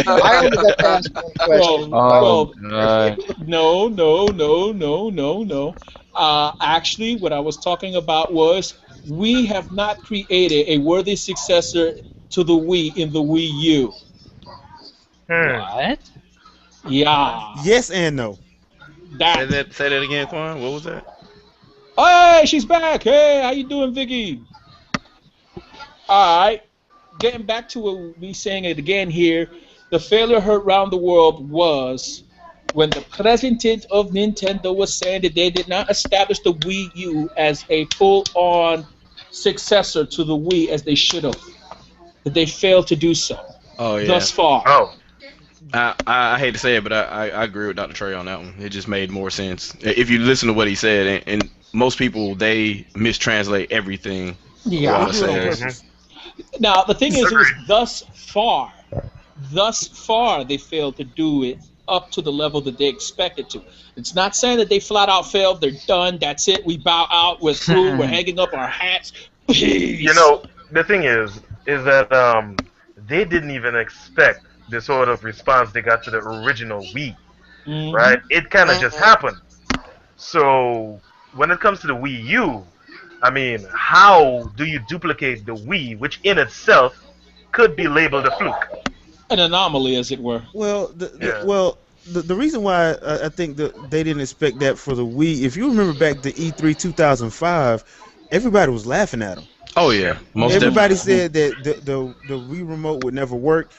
I only got to ask one question. Oh, well, God. No. Actually, what I was talking about was we have not created a worthy successor to the Wii in the Wii U. What? Yeah. Yes and no. Say that again, Quan. What was that? Hey, she's back. Hey, how you doing, Vicky? All right. Getting back to me saying it again here, the failure heard round the world was when the president of Nintendo was saying that they did not establish the Wii U as a full-on successor to the Wii as they should have. That they failed to do so Oh yeah. thus far. Oh, I hate to say it, but I agree with Dr. Trey on that one. It just made more sense if you listen to what he said. And most people, they mistranslate everything. Yeah. What I said. Mhm. Now the thing is, it was Disagree. thus far they failed to do it up to the level that they expected to. It's not saying that they flat out failed. They're done. That's it. We bow out. We're through. We're hanging up our hats. Peace. You know, the thing is that they didn't even expect the sort of response they got to the original Wii, Mhm. right? It kind of just happened. So when it comes to the Wii U, I mean, how do you duplicate the Wii, which in itself could be labeled a fluke? An anomaly, as it were. Well, Yeah. the reason why I think that they didn't expect that for the Wii, if you remember back to E3 2005, everybody was laughing at them. Oh yeah. Most Everybody definitely. said that the Wii remote would never work.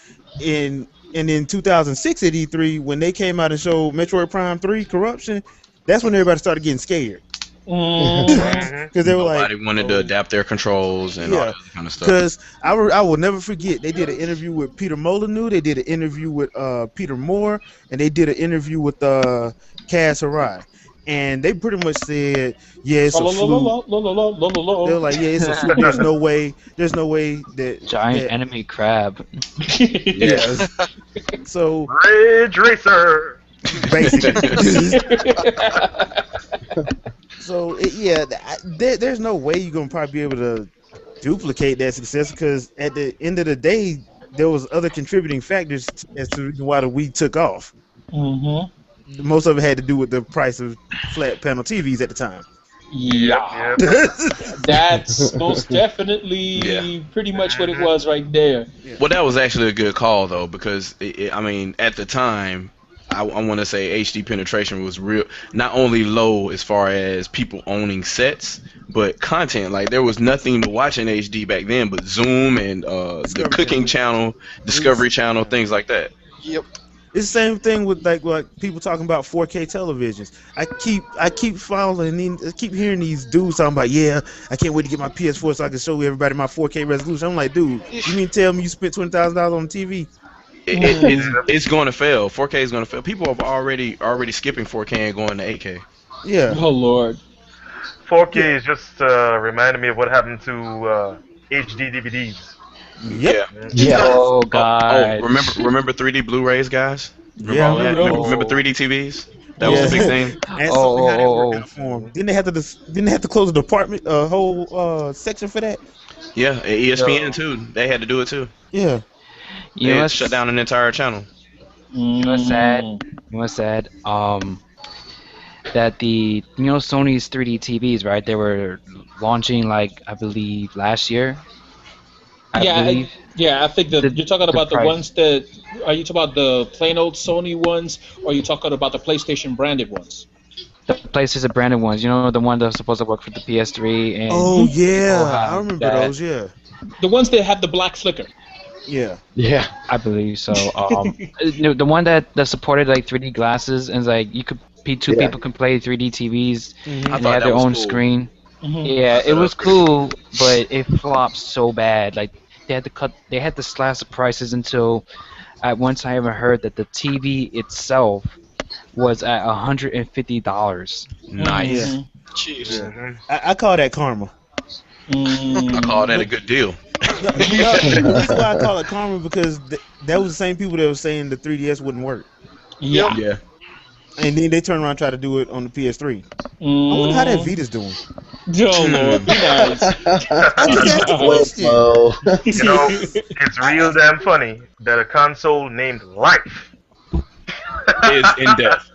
And in 2006 at E3, when they came out and showed Metroid Prime 3 Corruption, that's when everybody started getting scared. Mhm. Because they were Nobody like, wanted to adapt their controls and all Yeah. that kind of stuff. because I will never forget, they did an interview with Peter Molyneux, they did an interview with Peter Moore, and they did an interview with Kaz Hirai. And they pretty much said, yeah, it's a fluke. They were like, yeah, it's a fluke. There's no way that Giant that- enemy crab. yeah. So Ridge Racer. basically, so there's no way you're gonna probably be able to duplicate that success, because at the end of the day, there was other contributing factors as to the reason why the Wii took off. Mhm. Most of it had to do with the price of flat panel TVs at the time. Yeah. Yep. That's most definitely Yeah. pretty much what it was right there. Well, that was actually a good call though, because I mean, at the time, I want to say HD penetration was real, not only low as far as people owning sets, but content. Like there was nothing to watch in HD back then, but Zoom and the Discovery Cooking Channel. Channel, Discovery Channel, things like that. Yep. It's the same thing with like people talking about 4K televisions. I keep following, I keep hearing these dudes talking about, yeah, I can't wait to get my PS4 so I can show everybody my 4K resolution. I'm like, dude, you mean tell me you spent $20,000 on TV? It's going to fail. 4K is going to fail. People are already skipping 4K and going to 8K. Yeah. Oh Lord. 4K is just reminding me of what happened to HD DVDs. Yep. Yeah. Oh Oh, God. remember 3D Blu-rays, guys? Remember Yeah, all that? remember those. Remember 3D TVs? That was a big thing. And Oh, something how that oh, worked oh. out for 'em. Didn't they have to close a department, a whole section for that? Yeah, and ESPN too. They had to do it too. Yeah. You They know had to what's shut down an entire channel. You know what's sad? You know what's sad? That Sony's 3D TVs, right? They were launching like I believe last year. I believe. I think that The- you're talking the about the price. ones that. Are you talking about the plain old Sony ones, or are you talking about the PlayStation branded ones? The PlayStation branded ones. You know, the one that's supposed to work for the PS3 and Oh yeah, have I remember that. those. Yeah, The ones that have the black flicker. yeah. Yeah. I believe so. The one that supported like 3D glasses and like you could two Yeah. people can play 3D TVs I and they thought had that their was own cool. screen. Mhm. Yeah, it That was pretty cool, but it flopped so bad. Like they had to slash the prices until at one time I heard that the TV itself was at $150. Nice. Mhm. Jeez. Mhm. I call that karma. I call that a good deal. No, the reason why I call it karma because that was the same people that were saying the 3DS wouldn't work, Yeah. Yeah. and then they turned around and tried to do it on the PS3. I wonder how that Vita's doing. Oh Lord, be nice. I just asked the question. Oh. You know, it's real damn funny that a console named Life Is in depth.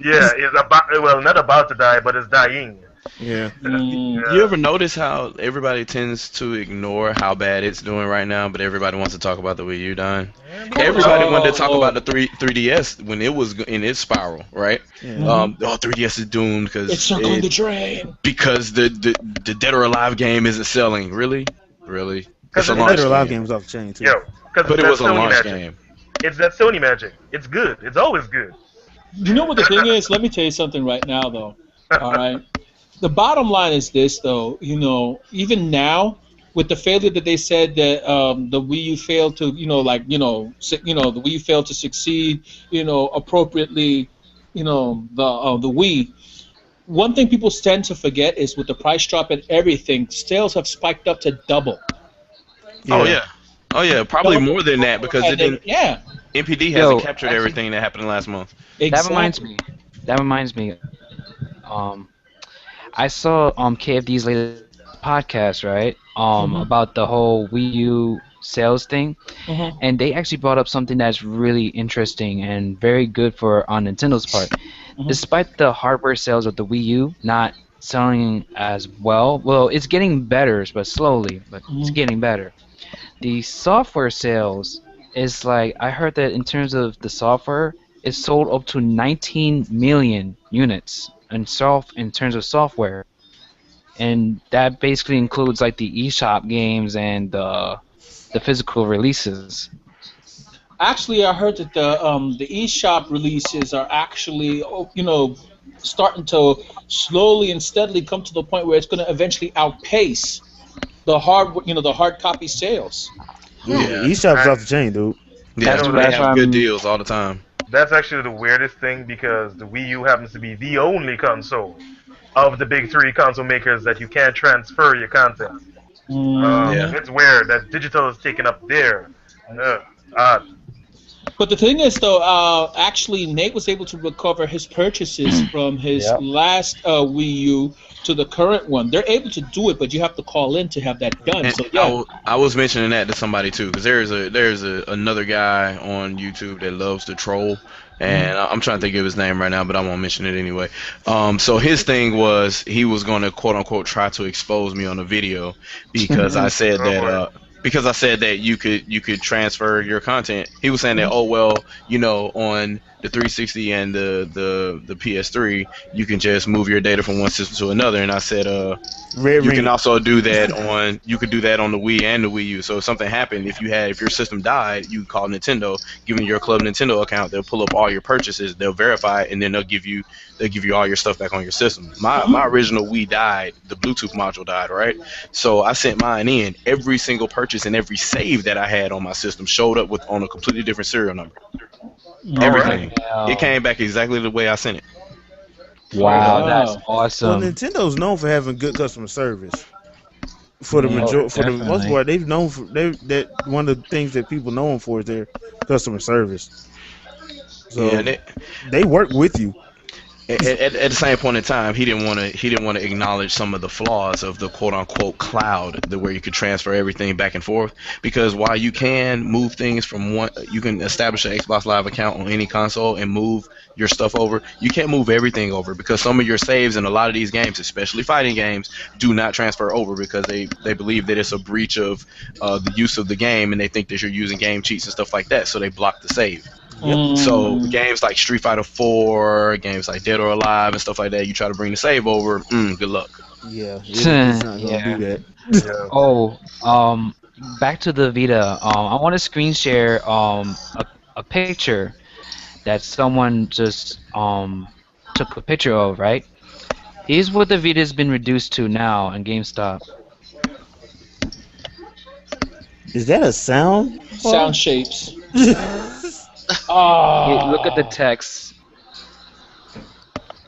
yeah, is about well, not about to die, but is dying. Yeah. Mm. You ever notice how everybody tends to ignore how bad it's doing right now, but everybody wants to talk about the Wii U dying? Everybody wanted to talk about the 3DS when it was in its spiral, right? Yeah. 3DS is doomed It's circling the because drain. the Dead or Alive game isn't selling. Really? It's Because a it's launch Better Live game. games off the chain too. Yo, because But it was a launch magic. game. It's that Sony magic. It's good. It's always good. You know what the thing is? Let me tell you something right now, though. All right. The bottom line is this, though. You know, even now, with the failure that they said that the Wii U failed to, the Wii U failed to succeed, appropriately, the Wii. One thing people tend to forget is with the price drop and everything, sales have spiked up to double. Oh yeah, probably more than that because it didn't. Yeah. NPD Yo, hasn't captured actually- everything that happened last month. Exactly. That reminds me. I saw KFD's latest podcast, right? About the whole Wii U sales thing, Mhm. and they actually brought up something that's really interesting and very good for on Nintendo's part. Mhm. Despite the hardware sales of the Wii U not selling as well, it's getting better, but slowly, but it's Mhm. getting better. The software sales is like I heard that in terms of the software, it sold up to 19 million units in terms of software, and that basically includes like the eShop games and the physical releases. Actually, I heard that the eShop releases are actually, starting to slowly and steadily come to the point where it's going to eventually outpace the hard copy sales. Dude, Yeah. eShop's off the chain, dude. Yeah, That's they what have good deals all the time. That's actually the weirdest thing because the Wii U happens to be the only console of the big three console makers that you can't transfer your content. Yeah. It's weird that digital is taken up there. Odd. But the thing is, though, actually, Nate was able to recover his purchases from his Yep. last Wii U to the current one. They're able to do it, but you have to call in to have that done. And So yeah, I was mentioning that to somebody too, because there's another guy on YouTube that loves to troll, and I'm trying to think of his name right now, but I won't mention it anyway. So his thing was he was going to quote unquote try to expose me on a video because I said that. Because I said that you could transfer your content. He was saying that on the 360 and the PS3 you can just move your data from one system to another, and I said Red you Ring. can also do that on the Wii and the Wii U. So if something happened, if your system died, you call Nintendo, give them your Club Nintendo account, they'll pull up all your purchases, they'll verify it, and then they'll give you all your stuff back on your system. My original Wii died, the Bluetooth module died, right? So I sent mine in. Every single purchase and every save that I had on my system showed up on a completely different serial number. Everything. Wow. It came back exactly the way I sent it. Wow, Wow. that's Well, awesome. Nintendo's known for having good customer service. For the Yeah, for the most definitely. part, they've known for that one of the things that people know them for is their customer service. So Yeah, and they work with you. at the same point in time, he didn't want to acknowledge some of the flaws of the quote unquote cloud, where you could transfer everything back and forth. Because while you can move things from one, you can establish an Xbox Live account on any console and move your stuff over. You can't move everything over because some of your saves in a lot of these games, especially fighting games, do not transfer over because they believe that it's a breach of the use of the game, and they think that you're using game cheats and stuff like that, so they block the save. Yep. So games like Street Fighter 4, games like Dead or Alive and stuff like that, you try to bring the save over. Good luck. Yeah, it's not gonna Yeah. do that. Yeah. Oh, back to the Vita. I want to screen share a picture that someone just took a picture of, right? Here's what the Vita's been reduced to now on GameStop. Is that a sound? Sound shapes. Look at the text.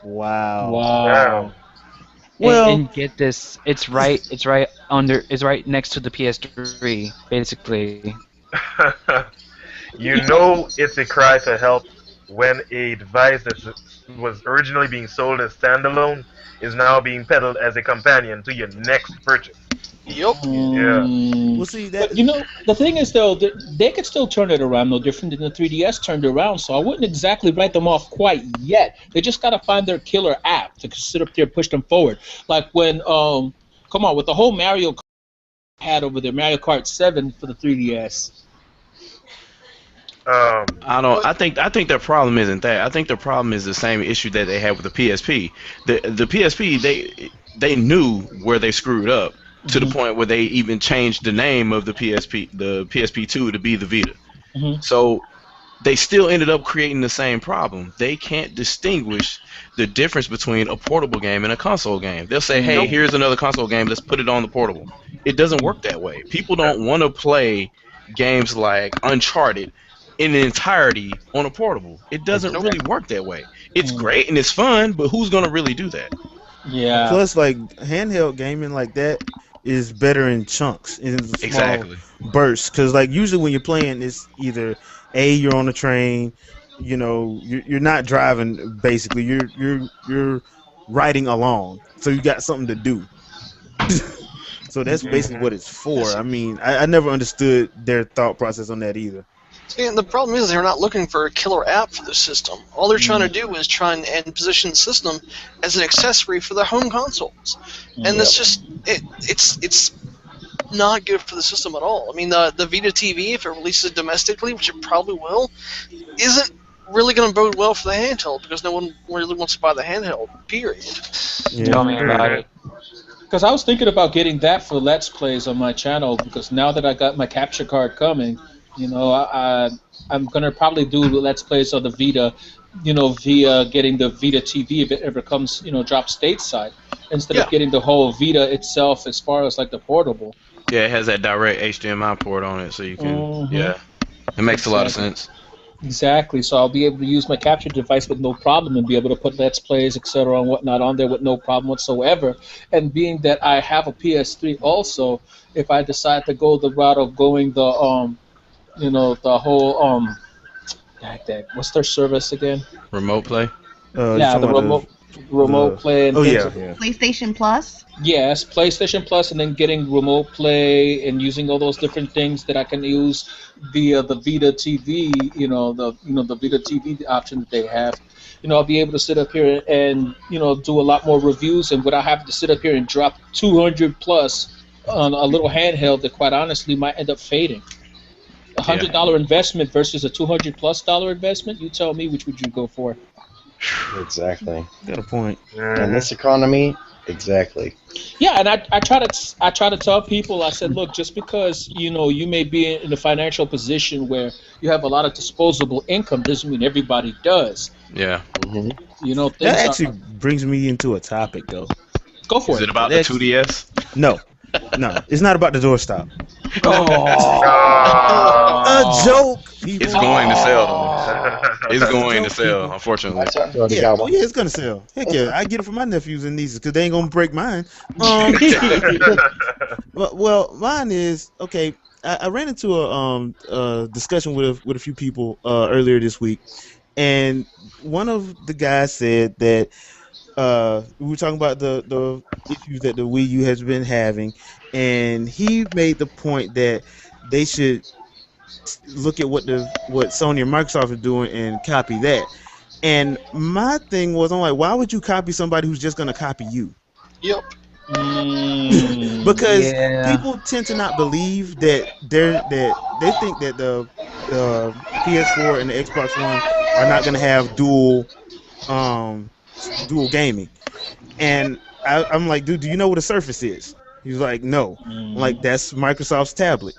Wow. Wow. Well, And get this, it's right next to the PS3, basically. You know it's a cry for help when a device that was originally being sold as standalone is now being peddled as a companion to your next purchase. Yep. we'll see that. But the thing is though, they could still turn it around, no different than the 3DS turned around. So I wouldn't exactly write them off quite yet. They just gotta find their killer app to sit up there and push them forward. Like when with the whole Mario Kart had over there, Mario Kart 7 for the 3DS. I think the problem isn't that. I think the problem is the same issue that they had with the PSP. The PSP, they knew where they screwed up to the point where they even changed the name of the PSP2 to be the Vita. So they still ended up creating the same problem. They can't distinguish the difference between a portable game and a console game. They'll say, hey, here's another console game, let's put it on the portable. It doesn't work that way. People don't want to play games like Uncharted in the entirety on a portable. It doesn't really work that way. It's great and it's fun, but who's going to really do that? Yeah. Plus, like handheld gaming like that is better in chunks, in small bursts. Because like usually when you're playing, it's either you're on a train, you're not driving. Basically, you're riding along, so you got something to do. So that's basically what it's for. I mean, I never understood their thought process on that either. See, and the problem is they're not looking for a killer app for the system. All they're trying to do is try and position the system as an accessory for their home consoles, and it's just it's not good for the system at all. I mean, the Vita TV, if it releases domestically, which it probably will, isn't really going to bode well for the handheld because no one really wants to buy the handheld. Period. Tell me about it. Because I was thinking about getting that for Let's Plays on my channel, because now that I got my capture card coming, I'm gonna probably do Let's Plays on the Vita, via getting the Vita TV if it ever comes, drop stateside, instead of getting the whole Vita itself as far as like the portable. Yeah, it has that direct HDMI port on it, so you can. It makes a lot of sense. Exactly. So I'll be able to use my capture device with no problem and be able to put Let's Plays, etc., and whatnot on there with no problem whatsoever. And being that I have a PS3 also, if I decide to go the route of going the the whole what's their service again? Remote play. The remote play. And PlayStation Plus. Yes, PlayStation Plus, and then getting remote play and using all those different things that I can use via the Vita TV. The Vita TV option that they have. I'll be able to sit up here and do a lot more reviews, and without having to sit up here and drop 200 plus on a little handheld that, quite honestly, might end up fading. $100 investment versus a $200+ investment. You tell me, which would you go for? Exactly. Got a point. In this economy, exactly. Yeah, and I try to tell people. I said, look, just because you may be in a financial position where you have a lot of disposable income doesn't mean everybody does. Yeah. Things That actually brings me into a topic, though. Go for it. Is it about the 2DS? No, it's not about the doorstop. Oh. A joke. People. It's going to sell, though. It's going to sell, unfortunately. Yeah, it's gonna sell. Heck yeah, I get it for my nephews and nieces because they ain't gonna break mine. Well, mine is okay. I ran into a discussion with a few people earlier this week, and one of the guys said that we were talking about the issues that the Wii U has been having, and he made the point that they should look at what Sony and Microsoft are doing and copy that. And my thing was, I'm like, why would you copy somebody who's just gonna copy you? Yep. Because people tend to not believe that they think that PS4 and the Xbox One are not going to have um, dual gaming. And I'm like, dude, do you know what a Surface is? He's like, no. I'm like, that's Microsoft's tablet.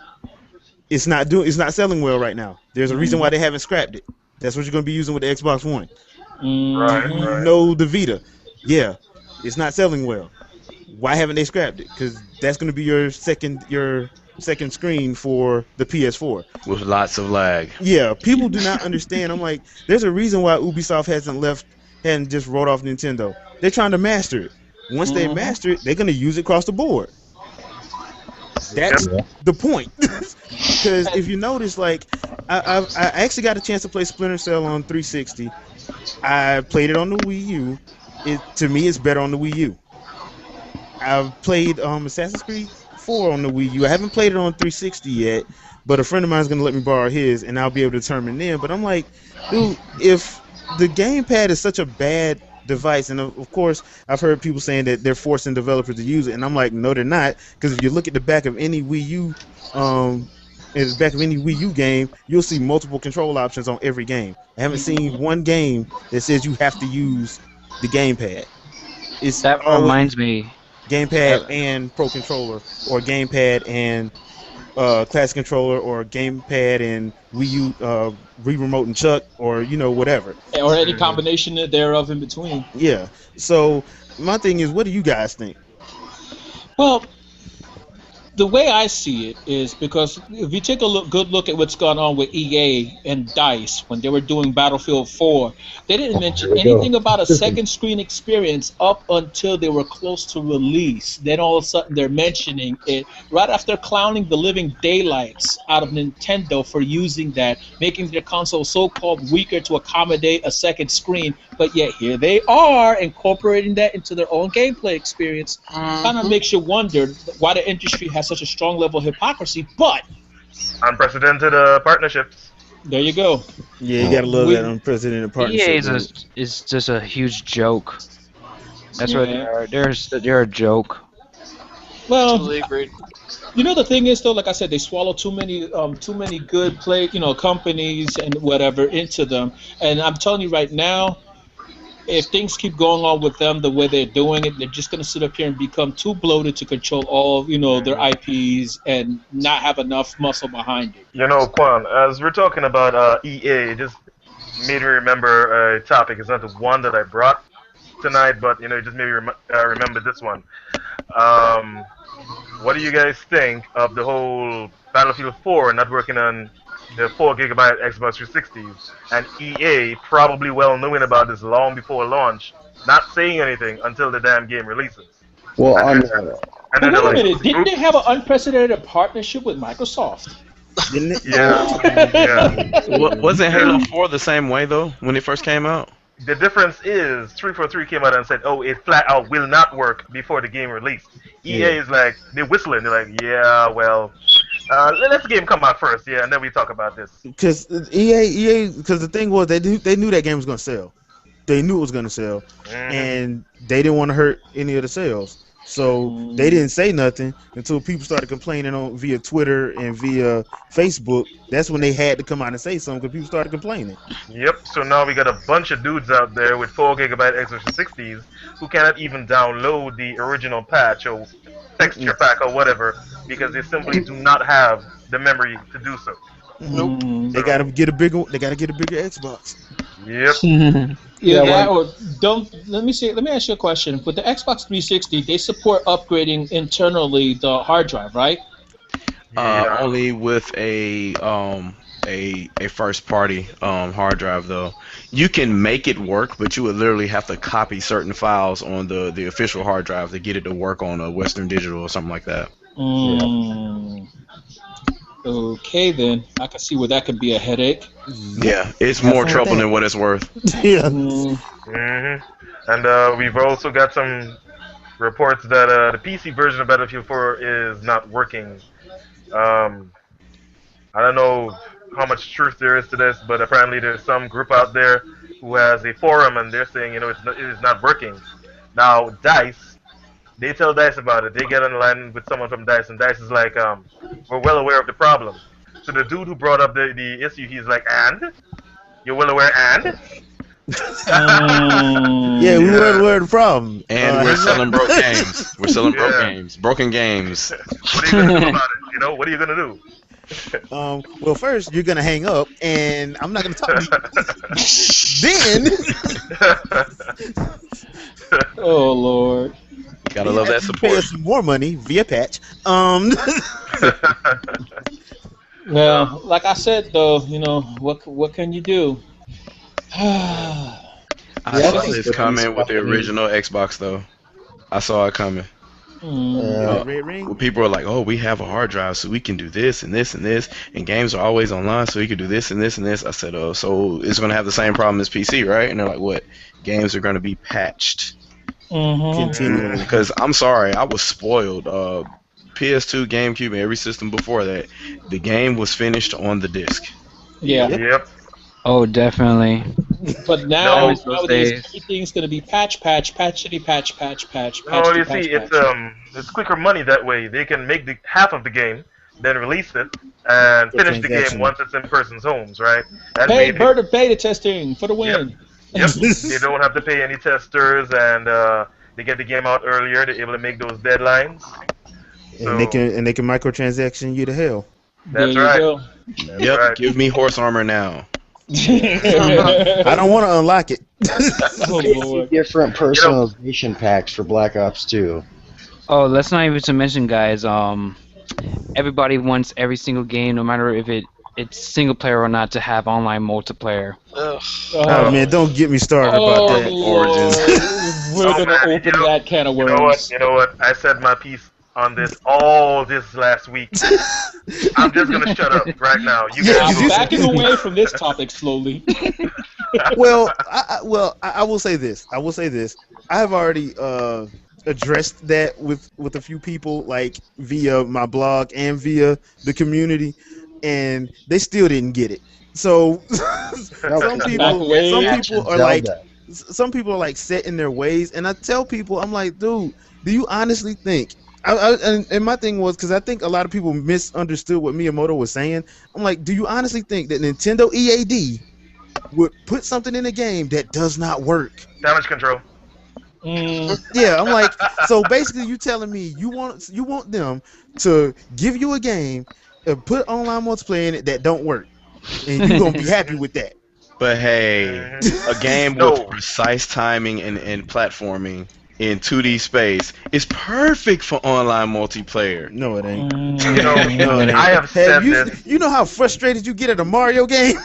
It's not selling well right now. There's a reason why they haven't scrapped it. That's what you're going to be using with the Xbox One. Right, You right. know the Vita. Yeah, it's not selling well. Why haven't they scrapped it? Because that's going to be your second screen for the PS4. with lots of lag. Yeah, people do not understand. I'm like, there's a reason why Ubisoft hadn't just wrote off Nintendo. They're trying to master it. Once they master it, they're going to use it across the board. That's the point. Because if you notice, like, I actually got a chance to play Splinter Cell on 360. I played it on the Wii U. To me, it's better on the Wii U. I've played Assassin's Creed 4 on the Wii U. I haven't played it on 360 yet, but a friend of mine is going to let me borrow his, and I'll be able to determine then. But I'm like, dude, if the gamepad is such a bad device, and of course, I've heard people saying that they're forcing developers to use it, and I'm like, no, they're not, because if you look at the back of any Wii U, in the back of any Wii U game, you'll see multiple control options on every game. I haven't seen one game that says you have to use the gamepad. That reminds me. Gamepad and Pro Controller, or gamepad and classic controller, or gamepad and Wii U Wii Remote and Chuck, or whatever. Or any combination thereof in between. Yeah. So my thing is, what do you guys think? Well, the way I see it is because if you take a good look at what's gone on with EA and DICE when they were doing Battlefield 4, they didn't mention anything about a second screen experience up until they were close to release. Then all of a sudden they're mentioning it right after clowning the living daylights out of Nintendo for using that, making their console so-called weaker to accommodate a second screen. But yet here they are incorporating that into their own gameplay experience. Kind of makes you wonder why the industry has such a strong level of hypocrisy, but Unprecedented partnerships. there you go. Yeah, you gotta love that unprecedented partnership. EA is just a huge joke. That's what they are. They're a joke. Well, Totally agreed. the thing is though, like I said, they swallow too many good companies and whatever into them. And I'm telling you right now, if things keep going on with them the way they're doing it, they're just gonna sit up here and become too bloated to control all their IPs and not have enough muscle behind it. Quan, as we're talking about EA, it just made me remember a topic. It's not the one that I brought tonight, but it just made me remember this one. What do you guys think of the whole Battlefield 4 not working on the 4 GB Xbox 360s, and EA probably well knowing about this long before launch, not saying anything until the damn game releases? Well, And But then wait they're a like, minute, didn't they have an unprecedented partnership with Microsoft? Didn't it? yeah. Wasn't Halo 4 the same way though when it first came out? The difference is 343 came out and said, "Oh, it flat out will not work before the game released." EA is like, they're whistling. They're like, "Yeah, well, let the game come out first, yeah, and then we talk about this." Because because the thing was, they knew that game was gonna sell. They knew it was gonna sell, and they didn't want to hurt any of the sales. So they didn't say nothing until people started complaining via Twitter and via Facebook. That's when they had to come out and say something because people started complaining. Yep. So now we got a bunch of dudes out there with 4 GB Xbox 360s who cannot even download the original patch or texture pack or whatever because they simply do not have the memory to do so. Nope. They gotta get a bigger Xbox. Yep. Let me ask you a question. With the Xbox 360, they support upgrading internally the hard drive, right? Only with a first party hard drive though. You can make it work, but you would literally have to copy certain files on the official hard drive to get it to work on a Western Digital or something like that. Okay, then I can see where that could be a headache. Yeah, it's more trouble than what it's worth. Yeah. And we've also got some reports that the PC version of Battlefield 4 is not working. I don't know how much truth there is to this, but apparently there's some group out there who has a forum and they're saying, it is not working. Now, DICE, they tell DICE about it. They get on the line with someone from DICE, and DICE is like, we're well aware of the problem. to the dude who brought up the issue, he's like, and you're well aware, and Yeah, we weren't aware of the problem. And we're selling broke games. We're selling broke games. Broken games. What are you gonna do about it? You know, what are you gonna do? Well, first you're gonna hang up, and I'm not gonna talk to you. Then, Oh Lord. Gotta love that pay support. us some more money via patch. Well, like I said though, you know, what can you do? I Yeah, saw I think this with comment these with the companies- original Xbox though. I saw it coming. Red ring. Well, people are like, "Oh, we have a hard drive, so we can do this and this and this, and games are always online, so you can do this and this and this." I said, "Oh, so it's gonna have the same problem as PC, right?" And they're like, "What? Games are gonna be patched." Continually. Because I'm sorry, I was spoiled. PS2, GameCube, and every system before that, the game was finished on the disc. Yeah. Yep. Oh, definitely. But now No. nowadays everything's gonna be patchity patch. No, you see, it's quicker money that way. They can make the half of the game, then release it, and finish the game transaction. once it's in person's homes, right? That Hey, made beta testing for the win. Yep. They don't have to pay any testers, and they get the game out earlier. They're able to make those deadlines. And they can microtransaction you to hell. That's there right. you go. Yep, right. give me horse armor now. I don't want to unlock it. Oh Lord. Different personalization packs for Black Ops 2. Oh, let's not even to mention, guys. Everybody wants every single game, no matter if it's single player or not, to have online multiplayer. Ugh. Oh man, don't get me started about that. Lord. We're Oh, gonna man, open that can of You worms. know what? You know what? I said my piece on this all this last week. I'm just gonna shut up right now. You Yeah, guys I'm go. backing away from this topic slowly. Well, I will say this. I have already addressed that with a few people, like via my blog and via the community, and they still didn't get it. So some people are like, some people are like set in their ways, and I tell people, I'm like, dude, do you honestly think? And my thing was, because I think a lot of people misunderstood what Miyamoto was saying. I'm like, do you honestly think that Nintendo EAD would put something in a game that does not work? Damage control. Yeah, I'm like, so basically you telling me you want them to give you a game and put online multiplayer in it that don't work, and you're gonna be happy with that. But hey, a game No. with precise timing and platforming in 2D space is perfect for online multiplayer. No, it ain't. You know, No, it ain't. I have said this. You know how frustrated you get at a Mario game?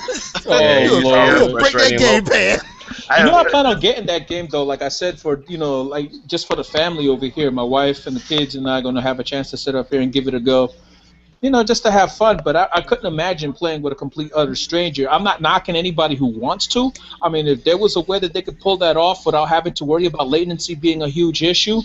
Oh You'll Lord. break that Frustrating game local. pad. I You know, I have plan on getting that game though. Like I said, for like just for the family over here, my wife and the kids and I are gonna have a chance to sit up here and give it a go. Just to have fun. But I couldn't imagine playing with a complete utter stranger. I'm not knocking anybody who wants to. I mean, if there was a way that they could pull that off without having to worry about latency being a huge issue.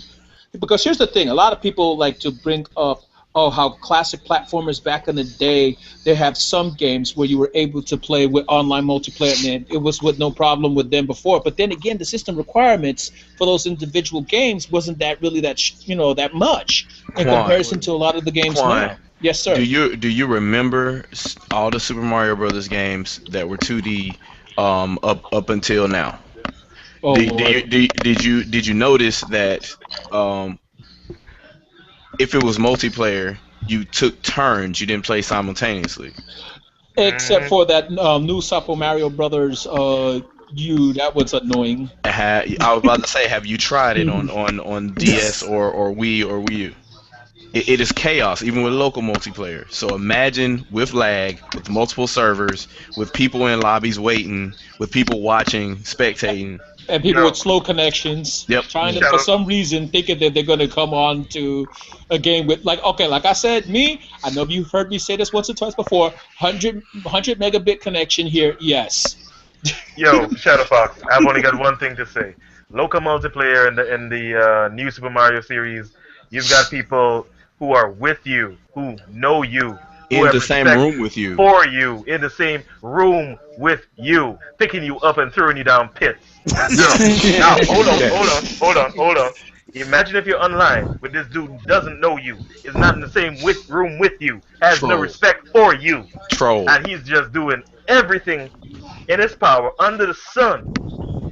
Because here's the thing: a lot of people like to bring up, how classic platformers back in the day, they have some games where you were able to play with online multiplayer, and it was with no problem with them before. But then again, the system requirements for those individual games wasn't that really that much in comparison to a lot of the games now. Yes, sir. Do you remember all the Super Mario Brothers games that were 2D up until now? Oh, Lord. Did you notice that if it was multiplayer, you took turns, you didn't play simultaneously? Except for that new Super Mario Brothers that was annoying. I was about to say, have you tried it on DS or Wii or Wii U? It is chaos, even with local multiplayer. So imagine with lag, with multiple servers, with people in lobbies waiting, with people watching, spectating. And people with slow connections, Yep. trying to, for some reason, thinking that they're going to come on to a game with, like I said, I know you've heard me say this once or twice before, 100 megabit connection here, yes. Yo, Shadowfox, I've only got one thing to say. Local multiplayer in the new Super Mario series, you've got people who are with you, who know you, who In have the same respect room with you. for you, in the same room with you, picking you up and throwing you down pits. Now, hold on. Imagine if you're online with this dude who doesn't know you, is not in the same room with you, has no Troll. respect for you, Troll. and he's just doing everything in his power under the sun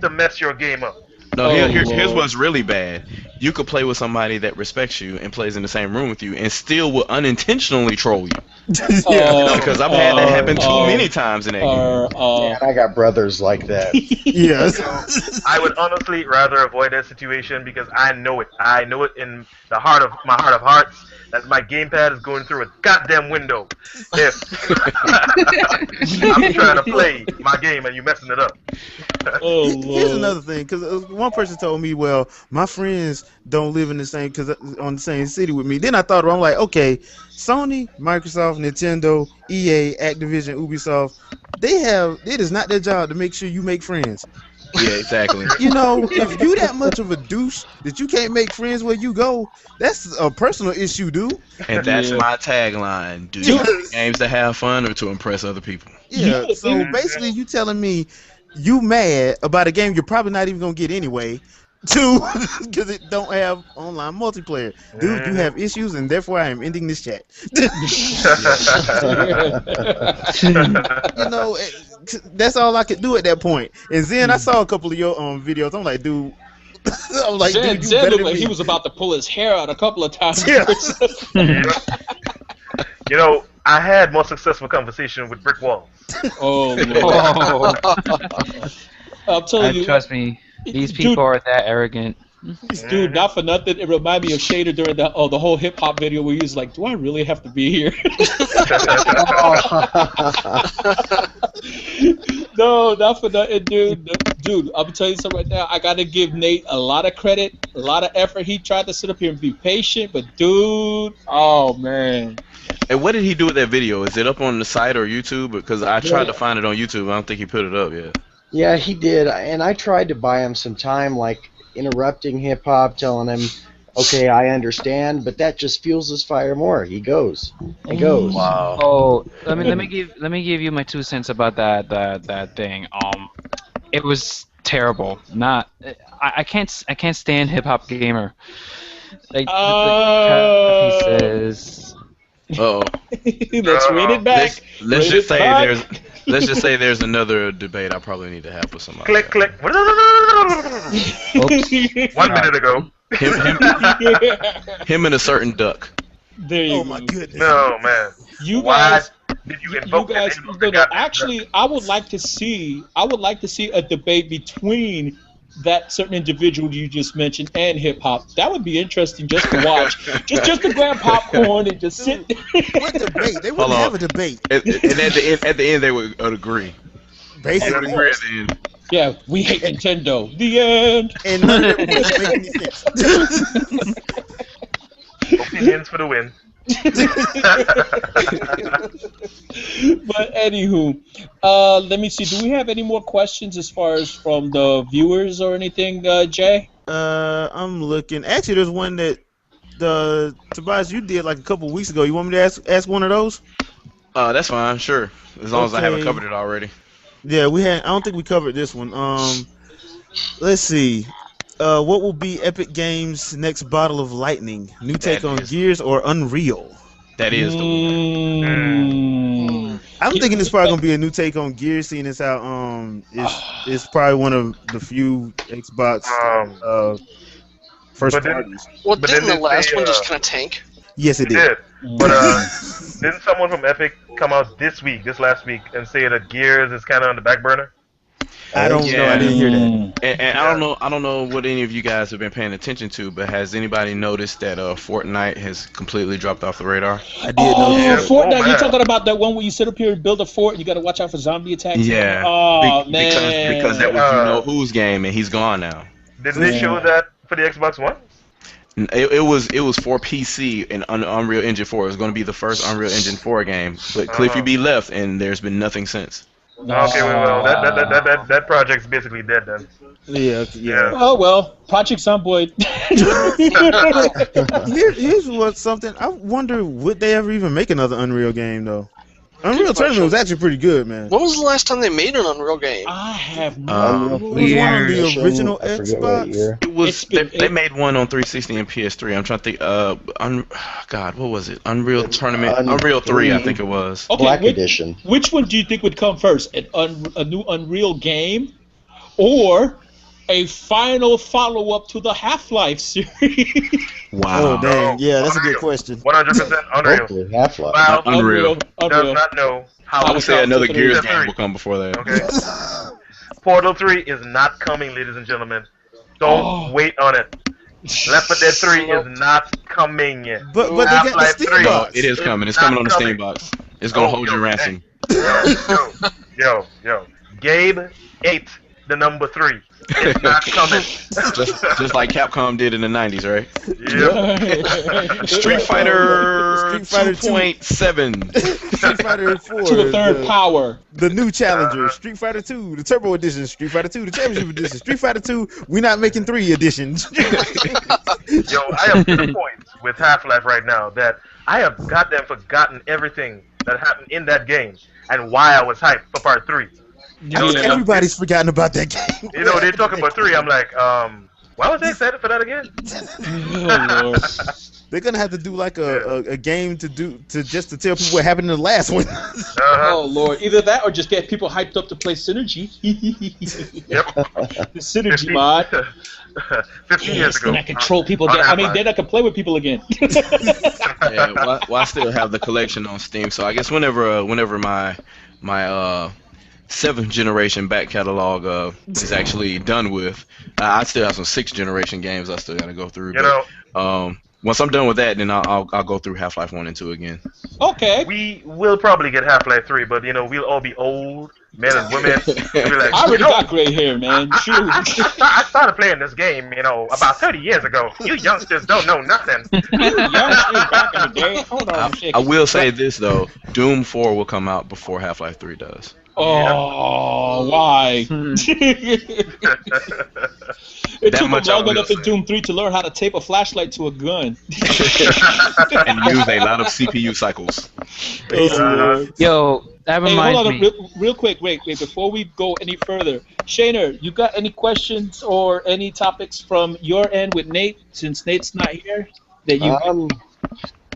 to mess your game up. No, Oh, here's Lord. what's really bad. You could play with somebody that respects you and plays in the same room with you, and still will unintentionally troll you. Because I've had that happen too many times in that game. Man, I got brothers like that. Yes. I would honestly rather avoid that situation because I know it. I know it in the heart of my heart of hearts that my gamepad is going through a goddamn window. If I'm trying to play my game and you messing it up. Oh, Here's Lord. another thing, because one person told me, well, my friends don't live in the same, on the same city with me. Then I thought, I'm like, okay, Sony, Microsoft, Nintendo, EA, Activision, Ubisoft, it is not their job to make sure you make friends. Yeah, exactly. You know, if you that much of a douche that you can't make friends where you go, that's a personal issue, dude. And that's Yeah. my tagline. Do you play games to have fun or to impress other people? Yeah, Yeah, so dude. basically you telling me you mad about a game you're probably not even gonna get anyway, two, because it don't have online multiplayer. Dude, you have issues, and therefore I am ending this chat. You know, that's all I could do at that point. And then I saw a couple of your videos. I'm like, dude, I'm like, Zen, dude, you Zen better looked than like me. he was about to pull his hair out a couple of times. Yeah. You know, I had more successful conversation with brick walls. Oh, Lord. Oh, I'm telling you. trust me, these Dude. people are that arrogant. Dude, not for nothing, it reminded me of Shader during the whole hip hop video where he was like, "Do I really have to be here?" No, not for nothing, dude. Dude, I'm telling you something right now. I gotta give Nate a lot of credit, a lot of effort. He tried to sit up here and be patient, but dude, oh man. And what did he do with that video? Is it up on the site or YouTube? Because I tried to find it on YouTube. I don't think he put it up yet. Yeah, he did, and I tried to buy him some time, like interrupting hip hop, telling him, "Okay, I understand," but that just fuels his fire more. He goes and goes. Wow. Oh, let me give you my 2 cents about that thing. It was terrible. I can't stand Hip Hop Gamer. Like he says. Uh-oh. Let's read it back. Let's Read just it say back. there's another debate I probably need to have with somebody. Click, click. 1 minute ago. Him and a certain duck. There you Oh go. my goodness. No, man. You Why guys, did you you invoke guys, that? no, actually, I would like to see a debate between that certain individual you just mentioned and hip hop. That would be interesting just to watch. just to grab popcorn and just sit. What debate? They wouldn't Hold on. have a debate. And at the end they would agree. They would Basically. agree at the end. Yeah, we hate Nintendo. The end. And none of it would make any sense. Opinions for the win. But anywho, let me see. Do we have any more questions as far as from the viewers or anything, Jay? I'm looking. Actually, there's one that Tobias, you did like a couple weeks ago. You want me to ask one of those? That's fine, sure. As long as I haven't Okay. covered it already. Yeah, we had. I don't think we covered this one. Let's see. What will be Epic Games' next Bottle of Lightning? New take on is- Gears or Unreal? That is the Mm. I'm thinking it's probably gonna be a new take on Gears, seeing as how it's probably one of the few Xbox first But then- parties. Well, But didn't then the they last say, one just kind of tank? Yes, it It did. did. But didn't someone from Epic come out this last week, and say that Gears is kind of on the back burner? I don't know. I didn't hear that. And I don't know what any of you guys have been paying attention to, but has anybody noticed that Fortnite has completely dropped off the radar? I did Oh, know that. Fortnite! Oh, You're man. talking about that one where you sit up here and build a fort, and you got to watch out for zombie attacks. Yeah. Oh Be- man. Because that was you know who's game, and he's gone now. Didn't they show that for the Xbox One? It was for PC and Unreal Engine 4. It was going to be the first Unreal Engine 4 game, but Cliffy B left, and there's been nothing since. Okay, well, that project's basically dead then. Yeah. Oh well, Project Zomboid. Here's what something I wonder: would they ever even make another Unreal game though? Unreal Tournament was actually pretty good, man. When was the last time they made an Unreal game? I have Unreal no. It was one on the Edition, original I forget what Xbox. year. It was It's been- they made one on 360 and PS3. I'm trying to think. God, what was it? Unreal Tournament, Unreal 3, I think it was. Okay, Black which, Edition. which one do you think would come first? A new Unreal game, or a final follow-up to the Half-Life series? Wow. Oh dang, yeah, that's a Unreal. good question. 100% Unreal. Hopefully, Half-Life. Valve Unreal. does not know how I would say another Three. Gears Three. game will come before that. Okay. Portal 3 is not coming, ladies and gentlemen. Don't Oh. wait on it. Left 4 Dead 3 is not coming. But they got the Half-Life Steam 3. No, box. it is coming. It's Not coming on the coming. Steam box. It's gonna Oh, hold yo, your ransom. Yo. Gabe ate the number 3. It's not coming. just like Capcom did in the 90s, right? Yep. Street Fighter Street Fighter 2.7. Street Fighter 4. To the third power. The new challenger, Street Fighter 2, the Turbo Edition, Street Fighter 2, the Championship Edition, Street Fighter 2. We're not making 3 editions. Yo, I am to the point with Half-Life right now that I have goddamn forgotten everything that happened in that game and why I was hyped for part 3. Yeah. Everybody's forgotten about that game. You know, they're talking about 3. I'm like, why was I excited for that again? Oh, Lord. They're gonna have to do like a game to just to tell people what happened in the last one. Oh Lord! Either that or just get people hyped up to play Synergy. Yep. The Synergy mod. 15 years ago. Then I control people. On Then, I mean, Half-Life. then I can play with people again. Yeah, well, I still have the collection on Steam, so I guess whenever my 7th generation back catalog is actually done with, I still have some 6th generation games I still gotta go through. You know, Once I'm done with that, then I'll go through Half-Life 1 and 2 again. Okay. we will probably get Half-Life 3, but you know, we'll all be old, men and women. We'll be like, I already you know, got gray hair, man. Shoot. I started playing this game, you know, about 30 years ago. You youngsters don't know nothing. Young shit back in the day. Hold on a second. I will say this though, Doom 4 will come out before Half-Life 3 does. Oh, why? It took him much I long will enough in say. Doom 3 to learn how to tape a flashlight to a gun. And use a lot of CPU cycles. Yo, that Hey, reminds hold on, me. real quick, wait, before we go any further. Shaner, you got any questions or any topics from your end with Nate, since Nate's not here? That you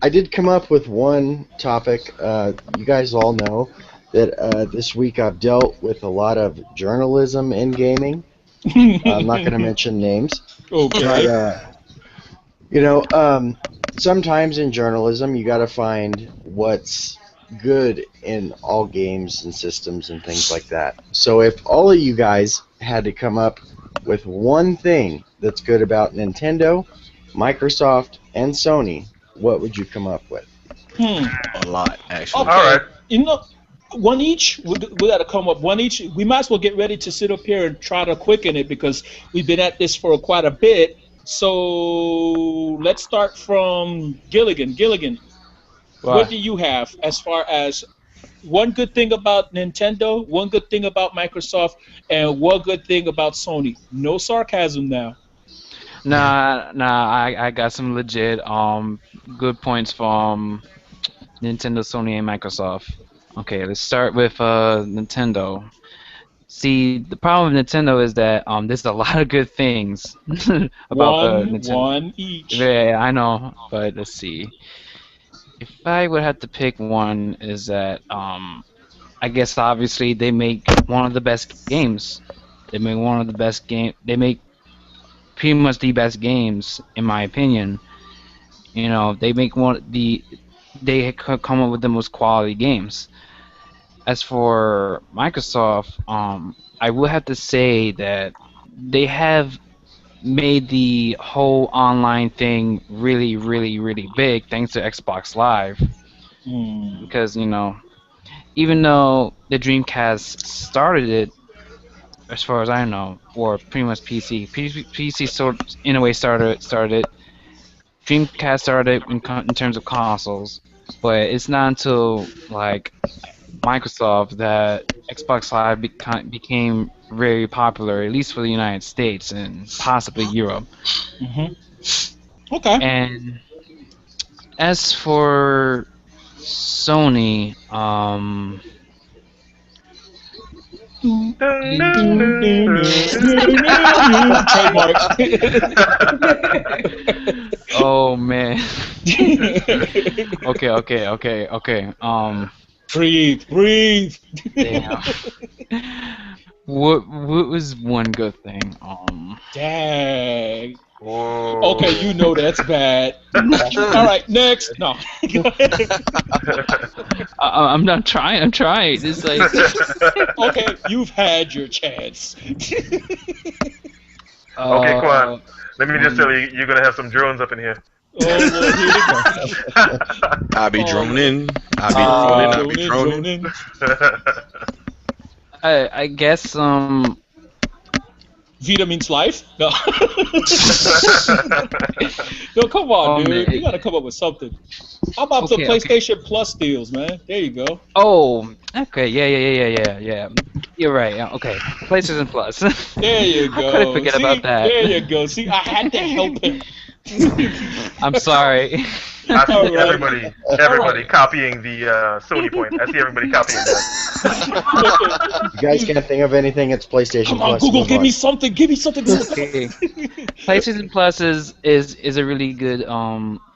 I did come up with one topic. You guys all know that this week I've dealt with a lot of journalism in gaming. I'm not going to mention names. Okay. But, sometimes in journalism you got to find what's good in all games and systems and things like that. So if all of you guys had to come up with one thing that's good about Nintendo, Microsoft, and Sony, what would you come up with? A lot, actually. Okay. All right. You know, one each. We got to come up one each. We might as well get ready to sit up here and try to quicken it because we've been at this for quite a bit. So let's start from Gilligan. Gilligan, what do you have as far as one good thing about Nintendo, one good thing about Microsoft, and one good thing about Sony? No sarcasm now. Nah, I got some legit good points from Nintendo, Sony, and Microsoft. Okay, let's start with Nintendo. See, the problem with Nintendo is that there's a lot of good things about Nintendo. One each. Yeah, I know, but let's see. If I would have to pick one, is that I guess obviously they make one of the best games. They make one of the best game. They make pretty much the best games, in my opinion. You know, they make they come up with the most quality games. As for Microsoft, I would have to say that they have made the whole online thing really, really, really big thanks to Xbox Live. Because, you know, even though the Dreamcast started it, as far as I know, or pretty much PC sort in a way started it. Dreamcast started in terms of consoles, but it's not until like Microsoft that Xbox Live became very popular, at least for the United States and possibly Europe. Okay. And as for Sony. Dun, dun, Trademark. Oh man. Okay. Breathe. Damn. What was one good thing? Dang. Whoa. Okay, you know that's bad. All right, next. No. I'm not trying. I'm trying. It's like Okay, you've had your chance. Okay, Quan. Let me just tell you, you're gonna have some drones up in here. Oh, Lord, here they go. I be Oh. droning. I be droning. I guess Vita means life? No. No, come on, dude. man. You gotta come up with something. How about the Okay, PlayStation Plus deals, man? There you go. Oh, okay. Yeah. You're right. Yeah, okay. PlayStation Plus. There you How go. could I forget See? about that? There you go. See, I had to help him. I'm sorry. I see Alright. everybody copying the Sony point. I see everybody copying that. You guys can't think of anything. It's PlayStation Come on, Plus. Google, Move give on. me something. Give me something. Okay. PlayStation Plus is a really good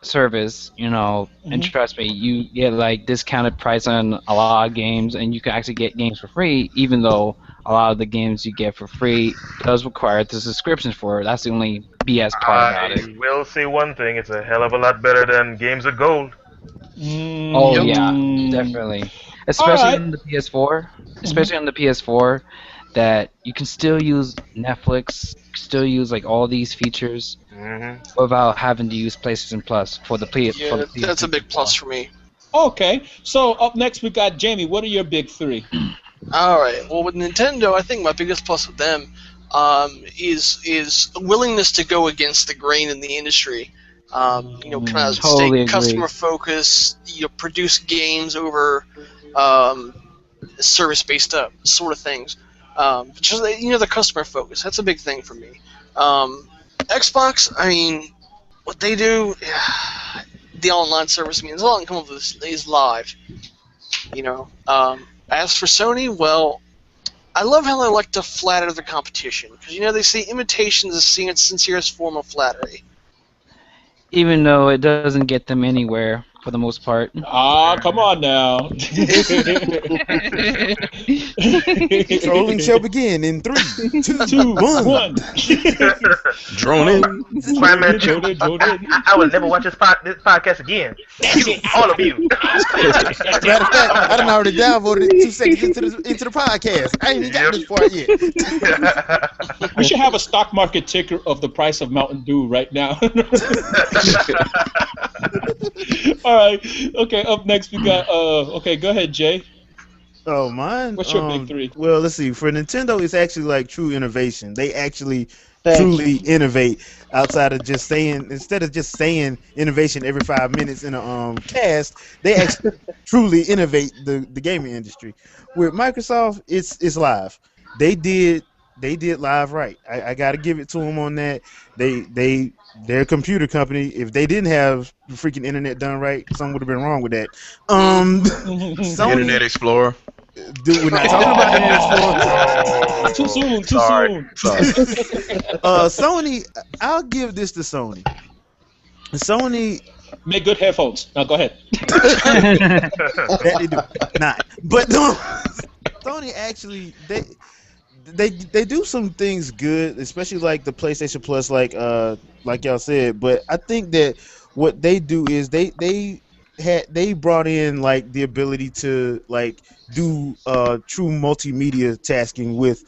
service, and trust me, you get like discounted price on a lot of games, and you can actually get games for free, even though a lot of the games you get for free does require the subscriptions for it. That's the only BS part about it. I will say one thing: it's a hell of a lot better than Games of Gold. Oh yeah, definitely. Especially Alright. on the PS4. Especially on the PS4, that you can still use Netflix, still use like all these features without having to use PlayStation Plus for the PS. Yeah, that's a big plus for me. Okay, so up next we got Jamie. What are your big three? All right. Well, with Nintendo, I think my biggest plus with them is a willingness to go against the grain in the industry. Kind of Totally stay agree. customer focused. Produce games over service-based sort of things. Just the customer focus. That's a big thing for me. Xbox. I mean, what they do, the online service means all I can come up with is live. As for Sony, well, I love how they like to flatter the competition because they say imitation is the sincerest form of flattery. Even though it doesn't get them anywhere for the most part. Ah, come on now. Trolling shall begin in 3, 2, 2, 1. 1. Droning. I will never watch this podcast again. You, all of you. Matter of fact, I done already downvoted it 2 seconds into the podcast. I ain't even got this part yet. We should have a stock market ticker of the price of Mountain Dew right now. All right. Okay. Up next we got. Okay. Go ahead, Jay. Oh, mine. What's your big three? Well, let's see. For Nintendo, it's actually like true innovation. They actually truly innovate outside of just saying. Instead of just saying innovation every 5 minutes in a cast, they actually truly innovate the gaming industry. With Microsoft, it's live. They did live right. I got to give it to them on that. They're a computer company. If they didn't have the freaking internet done right, something would have been wrong with that. Sony, Internet Explorer. Dude, we're not talking about Internet Explorer. Too soon. Too Sorry. Sony, I'll give this to Sony. Sony, Make good headphones. Now go ahead. that they do not, but Sony actually they do some things good, especially like the PlayStation Plus, like y'all said. But I think that what they do is they brought in like the ability to like do true multimedia tasking with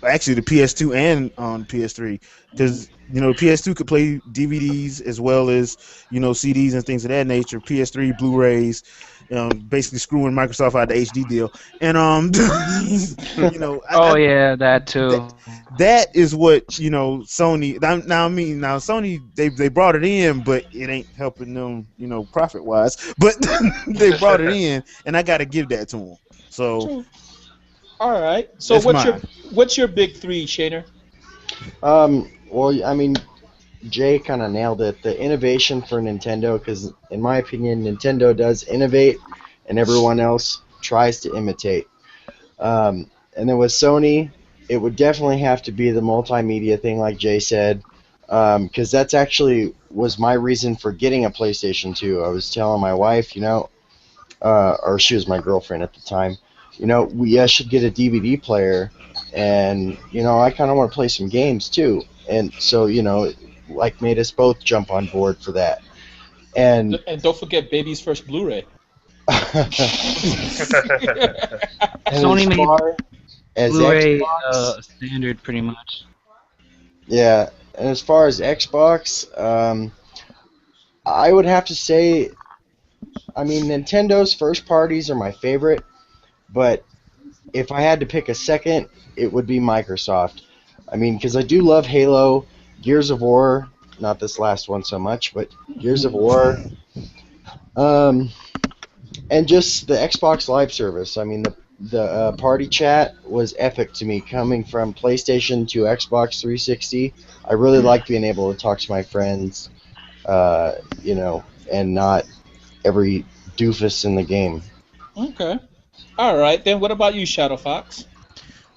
actually the PS2 and on PS3, because PS2 could play DVDs as well as CDs and things of that nature. PS3 Blu-rays, basically screwing Microsoft out the HD deal, and yeah, that too. That is what Sony. Now Sony they brought it in, but it ain't helping them profit wise. But they brought it in, and I got to give that to them. So. All right. So That's mine. what's your big three, Shaner? Well, I mean, Jay kind of nailed it. The innovation for Nintendo, because in my opinion, Nintendo does innovate, and everyone else tries to imitate. And then with Sony, it would definitely have to be the multimedia thing, like Jay said, because that's actually was my reason for getting a PlayStation 2. I was telling my wife, or she was my girlfriend at the time, we should get a DVD player, and I kind of want to play some games too, and so like made us both jump on board for that. And don't forget Baby's first Blu-ray. Sony made as Blu-ray Xbox, standard pretty much. yeah, and as far as Xbox, I would have to say, Nintendo's first parties are my favorite, but if I had to pick a second, it would be Microsoft. Because I do love Halo, Gears of War, not this last one so much, but Gears of War, and just the Xbox Live service. The party chat was epic to me, coming from PlayStation to Xbox 360. I really like being able to talk to my friends, and not every doofus in the game. Okay. All right. Then what about you, Shadow Fox?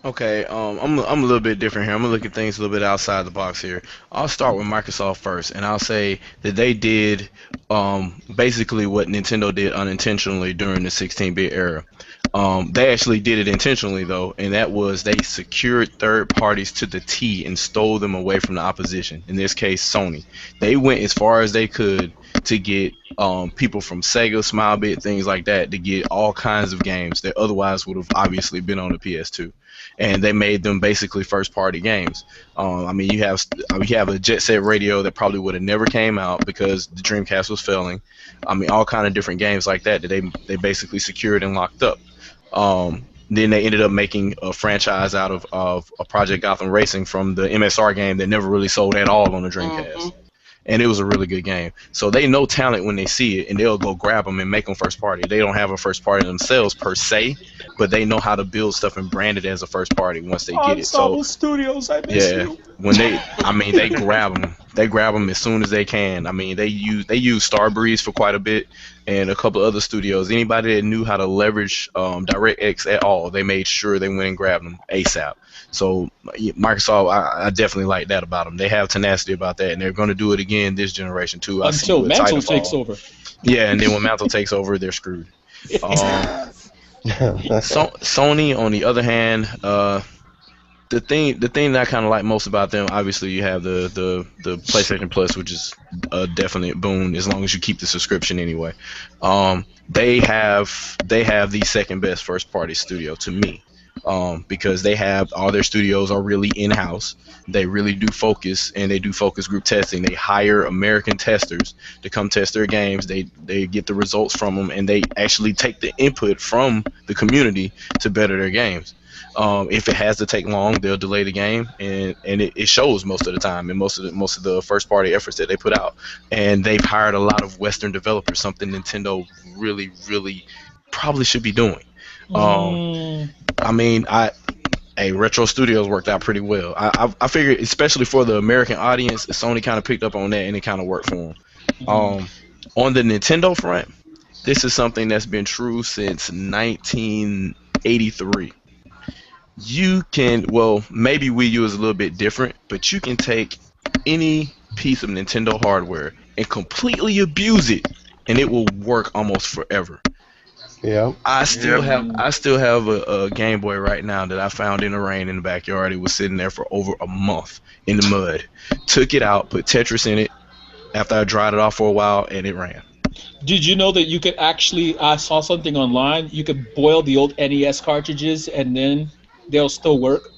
Okay, I'm a little bit different here. I'm gonna look at things a little bit outside the box here. I'll start with Microsoft first, and I'll say that they did basically what Nintendo did unintentionally during the 16-bit era. They actually did it intentionally though, and that was they secured third parties to the T and stole them away from the opposition. In this case, Sony. They went as far as they could to get people from Sega, Smilebit, things like that, to get all kinds of games that otherwise would have obviously been on the PS2. And they made them basically first-party games. You have a Jet Set Radio that probably would have never came out because the Dreamcast was failing. All kind of different games like that they basically secured and locked up. Then they ended up making a franchise out of a Project Gotham Racing from the MSR game that never really sold at all on the Dreamcast. Mm-hmm. And it was a really good game. So they know talent when they see it, and they'll go grab them and make them first party. They don't have a first party themselves per se, but they know how to build stuff and brand it as a first party once they get it. So Studios, I miss you. When they grab them. They grab them as soon as they can. They use Starbreeze for quite a bit, and a couple other studios. Anybody that knew how to leverage DirectX at all, they made sure they went and grabbed them ASAP. So Microsoft, I definitely like that about them. They have tenacity about that, and they're going to do it again this generation too. Until Mantle takes over. Yeah, and then when Mantle takes over, they're screwed. Sony, on the other hand, the thing that I kind of like most about them, obviously, you have the PlayStation Plus, which is a definite boon as long as you keep the subscription anyway. They have the second best first party studio to me. Because they have all their studios are really in-house. They really do focus, and they do focus group testing. They hire American testers to come test their games. They get the results from them, and they actually take the input from the community to better their games. If it has to take long, they'll delay the game, and it shows most of the time in most of the first party efforts that they put out. And they've hired a lot of Western developers, something Nintendo really, really probably should be doing. Retro Studios worked out pretty well. I figured, especially for the American audience, Sony kind of picked up on that, and it kind of worked for them. On the Nintendo front, this is something that's been true since 1983. You can, maybe Wii U is a little bit different, but you can take any piece of Nintendo hardware and completely abuse it, and it will work almost forever. Yeah. I still have a Game Boy right now that I found in the rain in the backyard. It was sitting there for over a month in the mud. Took it out, put Tetris in it after I dried it off for a while, and it ran. Did you know that you could actually, I saw something online, you could boil the old NES cartridges and then they'll still work?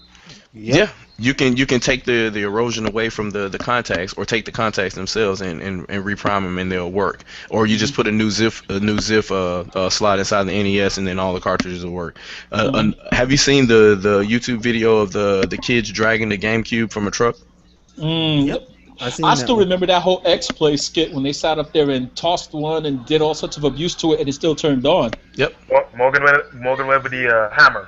Yeah. You can take the erosion away from the contacts, or take the contacts themselves and reprime them, and they'll work. Or you just put a new ZIF slot inside the NES, and then all the cartridges will work. Have you seen the YouTube video of the kids dragging the GameCube from a truck? Yep. I still remember that whole X-Play skit when they sat up there and tossed one and did all sorts of abuse to it, and it still turned on. Yep. Morgan Webb with the hammer.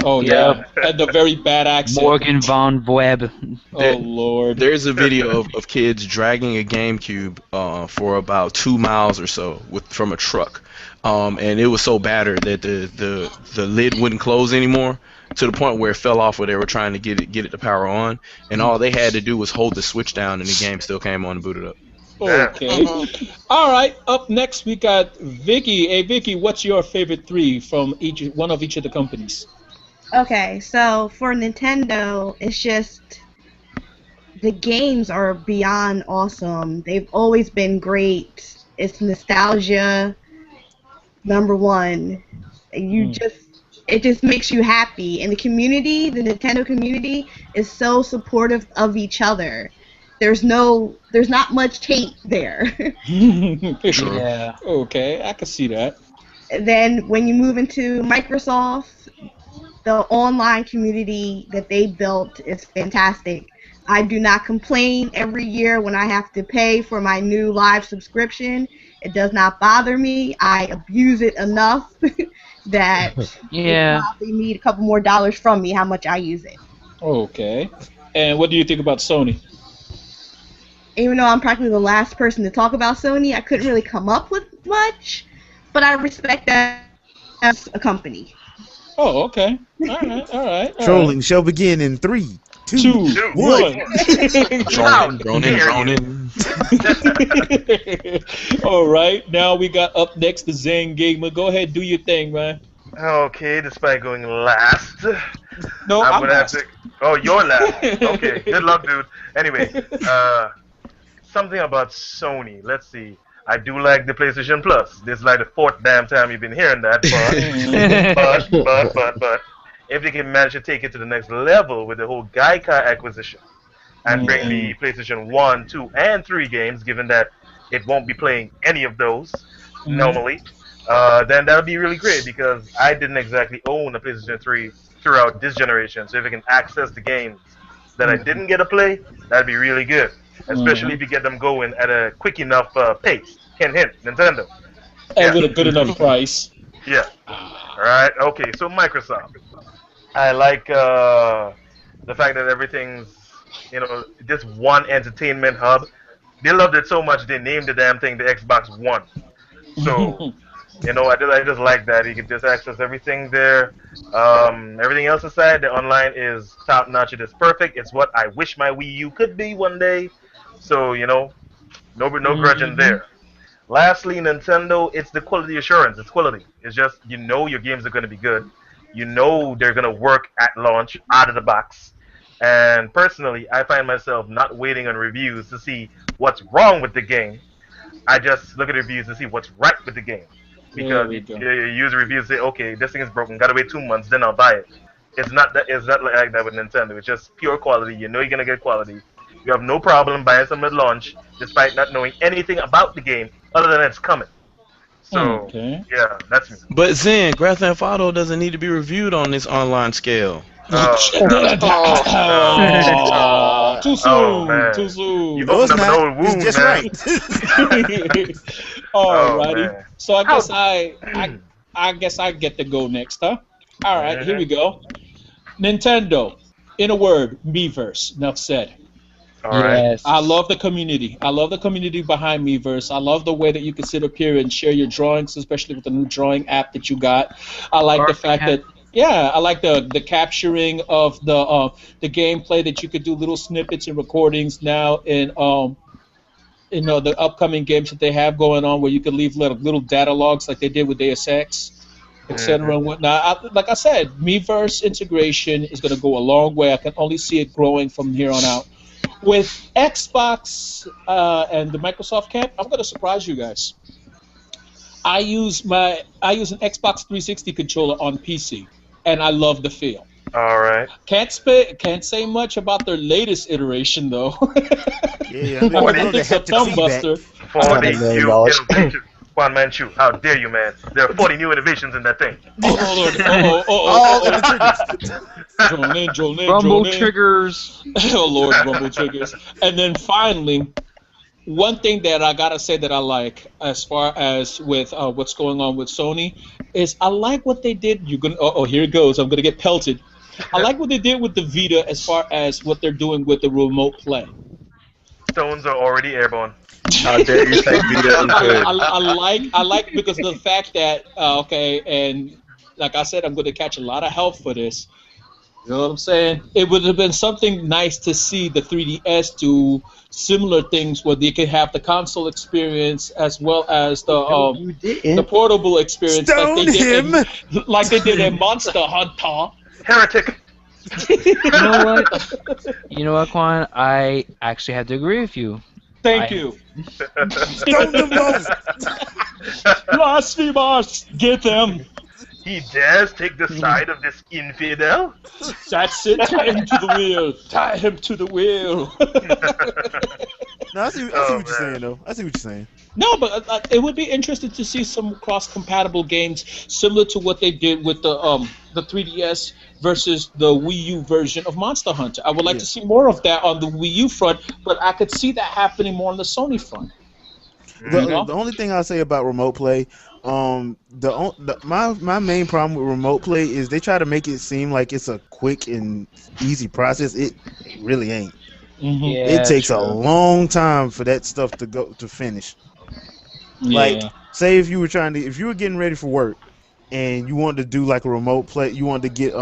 Oh yeah, and the very bad accent. Morgan Von Webb. Oh Lord. There's a video of kids dragging a GameCube for about 2 miles or so from a truck, and it was so battered that the lid wouldn't close anymore, to the point where it fell off where they were trying to get it to power on, and all they had to do was hold the switch down and the game still came on and booted up. Okay. All right. Up next we got Vicky. Hey Vicky, what's your favorite 3 from one of each of the companies? Okay, so for Nintendo, it's just the games are beyond awesome. They've always been great. It's nostalgia, number one. It just makes you happy. And the community, the Nintendo community, is so supportive of each other. There's not much hate there. Yeah. Okay, I can see that. Then when you move into Microsoft, the online community that they built is fantastic. I do not complain every year when I have to pay for my new live subscription. It does not bother me. I abuse it enough that Yeah. they probably need a couple more dollars from me how much I use it. Okay. And what do you think about Sony? Even though I'm practically the last person to talk about Sony, I couldn't really come up with much, but I respect that as a company. Oh, okay. All right. Trolling shall begin in 3, 2, 2, 1. Droning. All right. Now we got up next the Zen Gamer. Go ahead, do your thing, man. Okay, despite going last, No, I'm gonna last. have to. Oh, you're last. Okay, good luck, dude. Anyway, something about Sony. Let's see. I do like the PlayStation Plus. This is like the 4th damn time you've been hearing that, but if they can manage to take it to the next level with the whole Gaikai acquisition and bring the PlayStation 1, 2, and 3 games, given that it won't be playing any of those normally, then that would be really great, because I didn't exactly own a PlayStation 3 throughout this generation. So if I can access the games that I didn't get to play, that'd be really good. Especially if you get them going at a quick enough pace. Hint, Nintendo. And with a good enough price. Yeah. Alright, okay, so Microsoft. I like the fact that everything's, this one entertainment hub. They loved it so much they named the damn thing the Xbox One. So, I just like that. You can just access everything there. Everything else aside, the online is top notch. It is perfect. It's what I wish my Wii U could be one day. So, no grudge in there. Lastly, Nintendo, it's the quality assurance. It's quality. It's just, your games are going to be good. They're going to work at launch, out of the box. And personally, I find myself not waiting on reviews to see what's wrong with the game. I just look at reviews to see what's right with the game. Because you use reviews say, okay, this thing is broken, gotta wait 2 months, then I'll buy it. It's not like that with Nintendo. It's just pure quality. You're gonna get quality. You have no problem buying something at launch, despite not knowing anything about the game other than it's coming. So yeah, that's me. But Zen, Grand Theft Auto doesn't need to be reviewed on this online scale. Too soon. Too soon. You No, it's opened up an not. old wound, It's just man. right. Alrighty. Man. So I guess I get to go next, huh? All right, here we go. Nintendo. In a word, Miiverse. Enough said. All right. Yes. I love the community. I love the community behind Miiverse. I love the way that you can sit up here and share your drawings, especially with the new drawing app that you got. I like the fact that I like the capturing of the gameplay, that you could do little snippets and recordings now in the upcoming games that they have going on, where you could leave little data logs like they did with Deus Ex, etc. and whatnot. Like I said, Miiverse integration is going to go a long way. I can only see it growing from here on out. With Xbox and the Microsoft camp, I'm going to surprise you guys. I use an Xbox 360 controller on PC, and I love the feel. All right. Can't say much about their latest iteration though. Yeah, I think it's a thumb buster. 40 $100 million. new innovations. Juan Manchu, how dare you, man? There are 40 new innovations in that thing. Rumble triggers. Oh Lord, rumble triggers. And then finally, one thing that I gotta say that I like, as far as with what's going on with Sony, is I like what they did. You're gonna oh here it goes. I'm gonna get pelted. I like what they did with the Vita as far as what they're doing with the remote play. Stones are already airborne. How dare you say Vita is good? I like because of the fact that okay, and like I said, I'm going to catch a lot of help for this. You know what I'm saying? It would have been something nice to see the 3DS do similar things where they could have the console experience as well as the portable experience, like they did in Monster Hunter. Heretic. You know what, Quan? I actually have to agree with you. Thank you. Stone them both. Blasphemous! Get them! He dares take the side of this infidel? That's it. Tie him to the wheel. Tie him to the wheel. No, I see what you're saying, though. I see what you're saying. No, but it would be interesting to see some cross-compatible games similar to what they did with the 3DS versus the Wii U version of Monster Hunter. I would like to see more of that on the Wii U front, but I could see that happening more on the Sony front. The only thing I'll say about remote play, my main problem with remote play is they try to make it seem like it's a quick and easy process. It really ain't. Mm-hmm. Yeah, It takes a long time for that stuff to finish. Like, say if you were getting ready for work and you wanted to do like a remote play, you wanted to get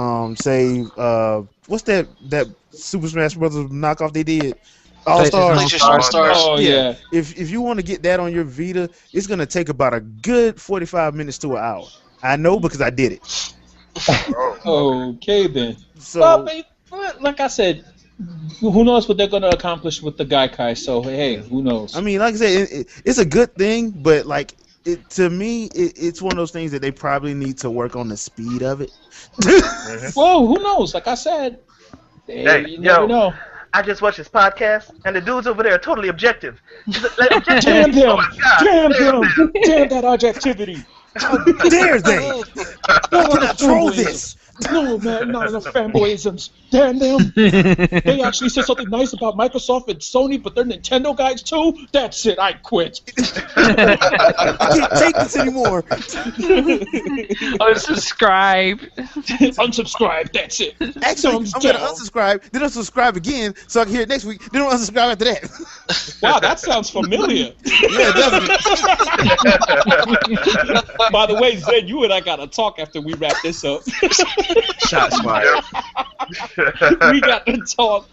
what's that Super Smash Brothers knockoff they did? All Stars. PlayStation Stars. Oh yeah. If you want to get that on your Vita, it's gonna take about a good 45 minutes to an hour. I know because I did it. Okay then. So, but like I said, who knows what they're gonna accomplish with the Gaikai? So hey, who knows? I mean, like I said, it's a good thing, but like to me, it's one of those things that they probably need to work on the speed of it. Well, who knows? Like I said, you never know. I just watched this podcast, and the dudes over there are totally objective. Damn them! Damn them! Damn that objectivity! How dare they? I cannot troll this. No, man, not enough fanboyisms. Damn them! They actually said something nice about Microsoft and Sony, but they're Nintendo guys too? That's it, I quit. I can't take this anymore. Unsubscribe. Unsubscribe, that's it. Actually, I'm going to unsubscribe, then unsubscribe again, so I can hear it next week, then I'll unsubscribe after that. Wow, that sounds familiar. Yeah, definitely. By the way, Zed, you and I got to talk after we wrap this up. Shots fired. We got to talk.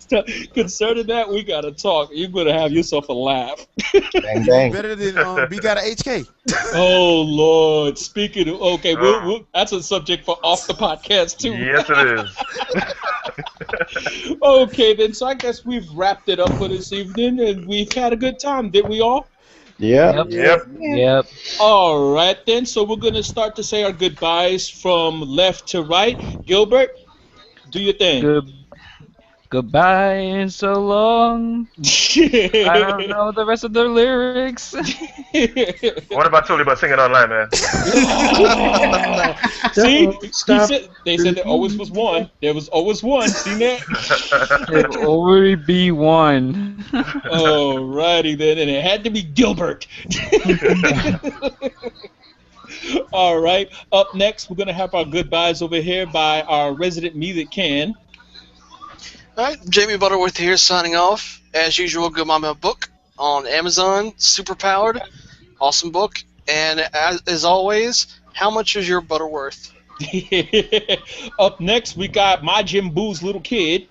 Concerning that, we got to talk. You're going to have yourself a laugh. Bang, bang. Better than we got a HK. Oh, Lord. Speaking of, okay, that's a subject for off the podcast, too. Yes, it is. Okay, then, so I guess we've wrapped it up for this evening, and we've had a good time, didn't we all? Yeah. Yep. All right, then. So we're going to start to say our goodbyes from left to right. Gilbert, do your thing. Goodbye and so long. I don't know the rest of the lyrics. What about totally about singing online, man? See? They said there always was one. There was always one. See that? There'll already be one. Alrighty then, and it had to be Gilbert. All right. Up next, we're gonna have our goodbyes over here by our resident me that can. All right, Jamie Butterworth here, signing off. As usual, go buy my book on Amazon. Super powered, awesome book. And as always, how much is your butter worth? Up next, we got my Jim Boo's little kid.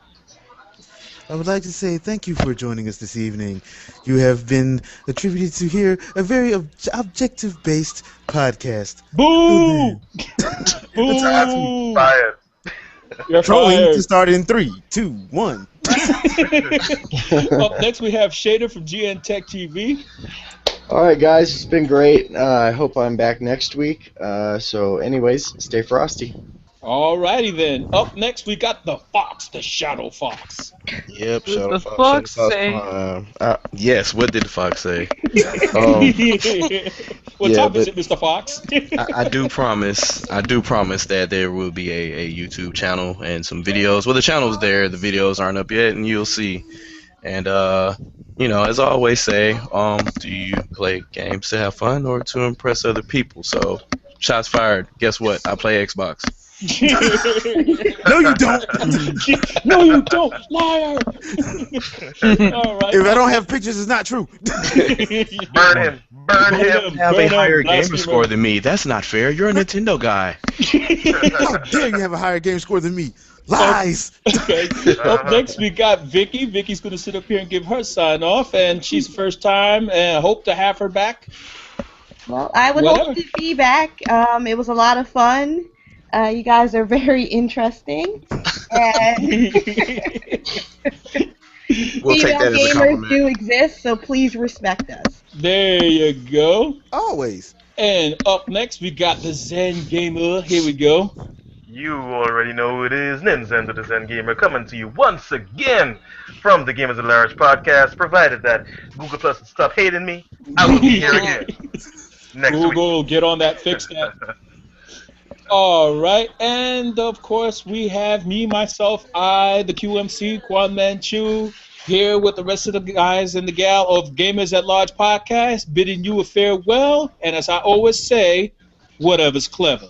I would like to say thank you for joining us this evening. You have been attributed to here a very objective-based podcast. Boo! Boo! Fired. You're Trolling fired. to start in 3, 2, 1. Up next, we have Shader from GN Tech TV. All right, guys, it's been great. I hope I'm back next week. So, anyways, stay frosty. Alrighty then. Up next, we got the Fox, the Shadow Fox. Yep. What did the fox say? Yes. What did the fox say? What yeah, time is but- it, Mr. Fox? I do promise that there will be a YouTube channel and some videos. Well, the channel's there. The videos aren't up yet, and you'll see. And as I always say, do you play games to have fun or to impress other people? So Shots fired. Guess what? I play Xbox. No, you don't. No, you don't, liar. All right. If I don't have pictures, it's not true. Burn him. Burn him. You have a higher gamer Blasphemer. score than me. That's not fair. You're a Nintendo guy. How dare you have a higher game score than me? Lies. Okay. Up next, we got Vicky. Vicky's going to sit up here and give her sign off, and she's first time, and hope to have her back. Well, I would Whatever. hope to be back. It was a lot of fun. You guys are very interesting. And We'll take that as a gamers compliment. do exist, so please respect us. There you go. Always. And up next, we got the Zen Gamer. Here we go. You already know who it is, Ninzendo the Zen Gamer, coming to you once again from the Gamers at Large podcast. Provided that Google Plus will stop hating me, I will be here again next week. Google, get on that, fix that. All right, and of course we have me, myself, I, the QMC, Quan Manchu, here with the rest of the guys and the gal of Gamers at Large podcast, bidding you a farewell. And as I always say, whatever's clever.